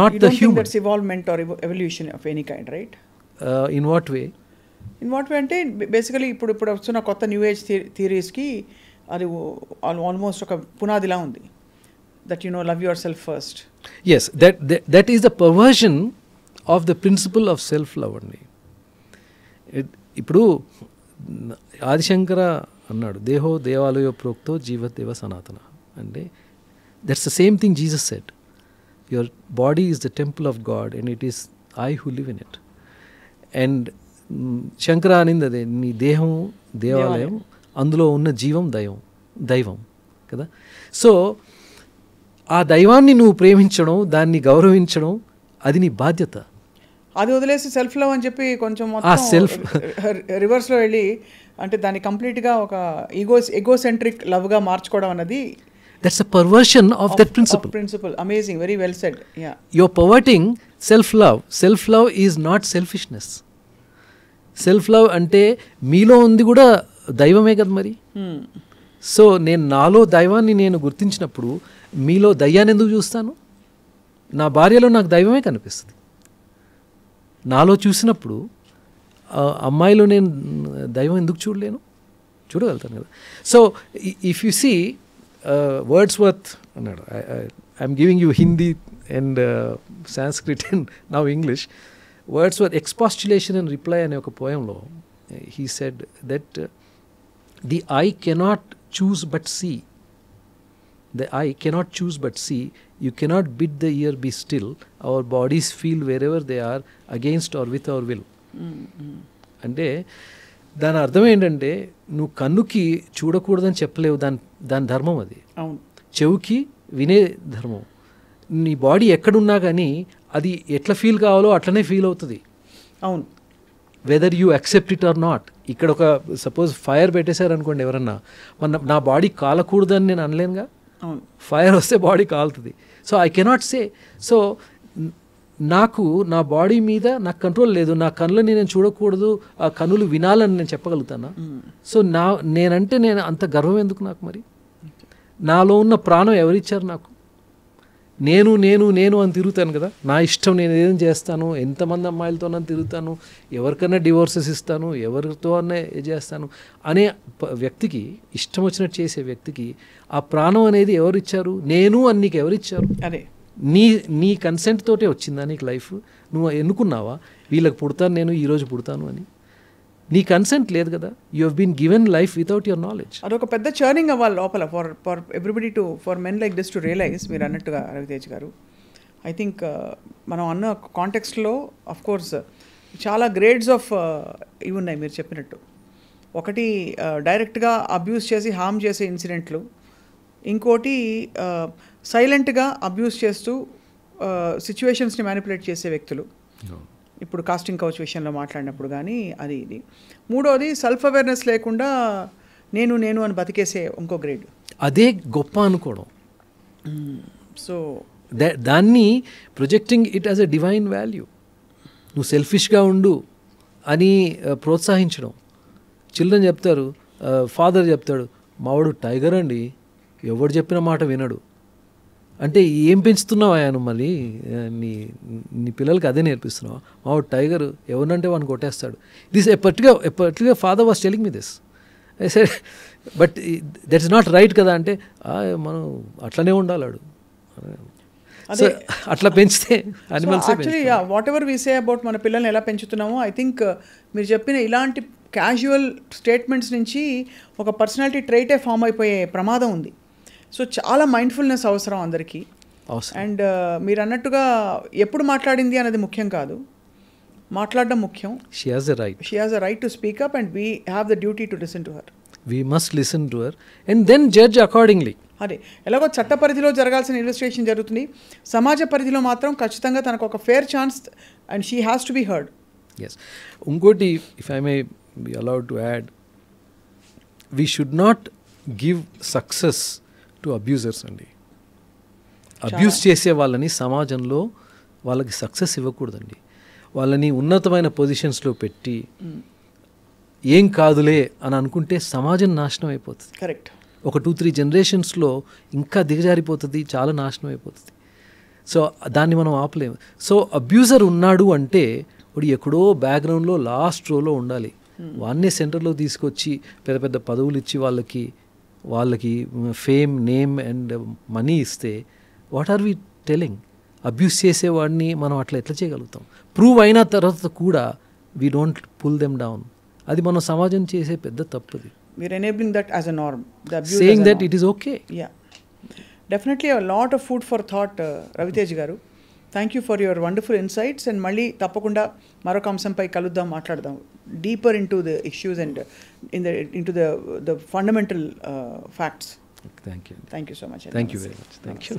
not you the don't human. think that's evolvement or evolution of any kind, right? In what way? In what way అంటే బేసికలీ ఇప్పుడు వస్తున్న కొత్త న్యూ ఏజ్ థియరీస్కి అది ఆల్మోస్ట్ ఒక పునాదిలా ఉంది. That love yourself first. Yes, that is the perversion of the principle of self love అండి. ఇప్పుడు ఆదిశంకర అన్నాడు, దేహో దేవాలయో ప్రోక్తో జీవదేవ సనాతన. అంటే that's the same thing Jesus said, your body is the temple of God and it is I who live in it. And Shankara అనింది అదే, నీ దేహం దేవాలయం, అందులో ఉన్న జీవం దైవం కదా. సో ఆ దైవాన్ని నువ్వు ప్రేమించడం, దాన్ని గౌరవించడం, అది నీ బాధ్యత. అది వదిలేసి సెల్ఫ్ లవ్ అని చెప్పి కొంచెం సెల్ఫ్ రివర్స్లో వెళ్ళి అంటే దాన్ని కంప్లీట్గా ఒక ఎగోసెంట్రిక్ లవ్గా మార్చుకోవడం అన్నది that's a perversion of that principle. Amazing, very well said. Yeah, you're perverting self-love is not selfishness. Self-love అంటే మీలో ఉంది కూడా దైవమే కదా మరి. సో నేను నాలో దైవాన్ని నేను గుర్తించినప్పుడు మీలో దయ్యాన్ని ఎందుకు చూస్తాను? నా భార్యలో నాకు దైవమే కనిపిస్తుంది. నాలో చూసినప్పుడు అమ్మాయిలో నేను దైవం ఎందుకు చూడలేను? చూడగలుగుతాను కదా. So if you see Wordsworth అన్నాడు, I'm giving you Hindi and Sanskrit and now English. Wordsworth expostulation and reply అనే ఒక పోయంలో he said that the eye cannot choose but see. The eye cannot choose but see. You cannot bid the ear be still. Our bodies feel wherever they are, against or with our will. అంటే దాని అర్థం ఏంటంటే నువ్వు కన్నుకి చూడకూడదని చెప్పలేవు, దాని ధర్మం అది. చెవుకి వినే ధర్మం. నీ బాడీ ఎక్కడున్నా కానీ అది ఎట్లా ఫీల్ కావాలో అట్లనే ఫీల్ అవుతుంది. అవును, whether you accept it or not. ఇక్కడ ఒక సపోజ్ ఫైర్ పెట్టేశారు అనుకోండి ఎవరన్నా, నా బాడీ కాలకూడదని నేను అనలేనుగా. ఫైర్ వస్తే బాడీ కాలుతుంది. So I cannot say. So నాకు నా బాడీ మీద నాకు కంట్రోల్ లేదు. నా కన్నులని నేను చూడకూడదు, ఆ కన్నులు వినాలని నేను చెప్పగలుగుతానా? సో నేనంటే నేను అంత గర్వం ఎందుకు నాకు? మరి నాలో ఉన్న ప్రాణం ఎవరిచ్చారు నాకు? నేను నేను నేను అని తిరుగుతాను కదా, నా ఇష్టం, నేను ఏం చేస్తాను, ఎంతమంది అమ్మాయిలతో నన్ను తిరుగుతాను, ఎవరికైనా డివోర్సెస్ ఇస్తాను, ఎవరితో అన్నా చేస్తాను అనే వ్యక్తికి, ఇష్టం వచ్చినట్టు చేసే వ్యక్తికి ఆ ప్రాణం అనేది ఎవరు ఇచ్చారు? నేను అని నీకు ఎవరు ఇచ్చారు? అదే నీ కన్సెంట్ తోటే వచ్చిందా నీకు లైఫ్? నువ్వు ఎన్నుకున్నావా వీళ్ళకి పుడతాను నేను ఈరోజు పుడతాను అని? నీ కన్సెంట్ లేదు కదా. You have been given life without your knowledge. అదొక పెద్ద చర్నింగ్ అవ్వాలి లోపల for everybody to, for men like this to realize. మీరు అన్నట్టుగా రవితేజ్ గారు, ఐ థింక్ మనం అన్న కాంటెక్స్ట్లో అఫ్ కోర్స్ చాలా గ్రేడ్స్ ఆఫ్ ఇవి ఉన్నాయి మీరు చెప్పినట్టు. ఒకటి డైరెక్ట్గా అబ్యూస్ చేసి హార్మ్ చేసే ఇన్సిడెంట్లు, ఇంకోటి సైలెంట్గా అబ్యూస్ చేస్తూ సిచ్యువేషన్స్ని మ్యానిపులేట్ చేసే వ్యక్తులు, ఇప్పుడు కాస్టింగ్ కౌచ్ విషయంలో మాట్లాడినప్పుడు కానీ అది ఇది. మూడోది సెల్ఫ్ అవేర్నెస్ లేకుండా నేను నేను అని బతికేసే ఇంకో గ్రేడ్. అదే గొప్ప అనుకోవడం. సో దాన్ని projecting it as a divine value. నువ్వు సెల్ఫిష్గా ఉండు అని ప్రోత్సహించడం. చిల్డ్రన్ చెప్తారు, ఫాదర్ చెప్తాడు, మావాడు టైగర్ అండి, ఎవడు చెప్పిన మాట వినడు అంటే ఏం పెంచుతున్నావు ఆయన? మళ్ళీ నీ పిల్లలకి అదే నేర్పిస్తున్నావు. మావాడు టైగర్, ఎవరినంటే వాడిని కొట్టేస్తాడు. This a particular father was telling me this. I said but that's not right కదా. అంటే మనం అట్లనే ఉండాలాడు, అట్లా పెంచితే animals. Actually whatever we say about మన పిల్లల్ని ఎలా పెంచుతున్నామో, ఐ థింక్ మీరు చెప్పిన ఇలాంటి క్యాజువల్ స్టేట్మెంట్స్ నుంచి ఒక పర్సనాలిటీ ట్రైటే ఫామ్ అయిపోయే ప్రమాదం ఉంది. సో చాలా మైండ్ఫుల్నెస్ అవసరం అందరికీ. అండ్ మీరు అన్నట్టుగా ఎప్పుడు మాట్లాడింది అనేది ముఖ్యం కాదు, మాట్లాడడం ముఖ్యం. She has a right to speak up and we have the duty to listen to her. We must listen to her and then judge accordingly. అదే ఎలాగో చట్ట పరిధిలో జరగాల్సిన ఇన్వెస్టిగేషన్ జరుగుతుంది, సమాజ పరిధిలో మాత్రం ఖచ్చితంగా తనకు ఒక fair chance and she has to be heard. Yes. ఇంకోటి, if I may be allowed to add, we should not give success to abusers అండి. అబ్యూస్ చేసే వాళ్ళని సమాజంలో వాళ్ళకి సక్సెస్ ఇవ్వకూడదండి. వాళ్ళని ఉన్నతమైన పొజిషన్స్లో పెట్టి ఏం కాదులే అని అనుకుంటే సమాజం నాశనం అయిపోతుంది. కరెక్ట్. ఒక 2-3 జనరేషన్స్లో ఇంకా దిగజారిపోతుంది, చాలా నాశనం అయిపోతుంది. సో దాన్ని మనం ఆపలేము. సో అబ్యూజర్ ఉన్నాడు అంటే వాడు ఎక్కడో బ్యాక్గ్రౌండ్లో లాస్ట్ రోలో ఉండాలి. వాన్నే సెంటర్లో తీసుకొచ్చి పెద్ద పెద్ద పదవులు ఇచ్చి వాళ్ళకి ఫేమ్, నేమ్ అండ్ మనీ ఇస్తే what are we telling? Abuse చేసేవాడిని మనం అట్లా ఎట్లా చేయగలుగుతాం? ప్రూవ్ అయిన తర్వాత కూడా we don't pull them down. అది మన సమాజం చేసే పెద్ద తప్పుది. We're enabling that as a norm. Saying that it is okay. Yeah. Definitely a lot of food for thought, Ravitej garu. Thank you for your wonderful insights. And malli tappakunda maroka amsampai kaludam maatladam deeper into the issues and into the fundamental facts. Thank you. Thank you so much. Thank you very much. Thank you.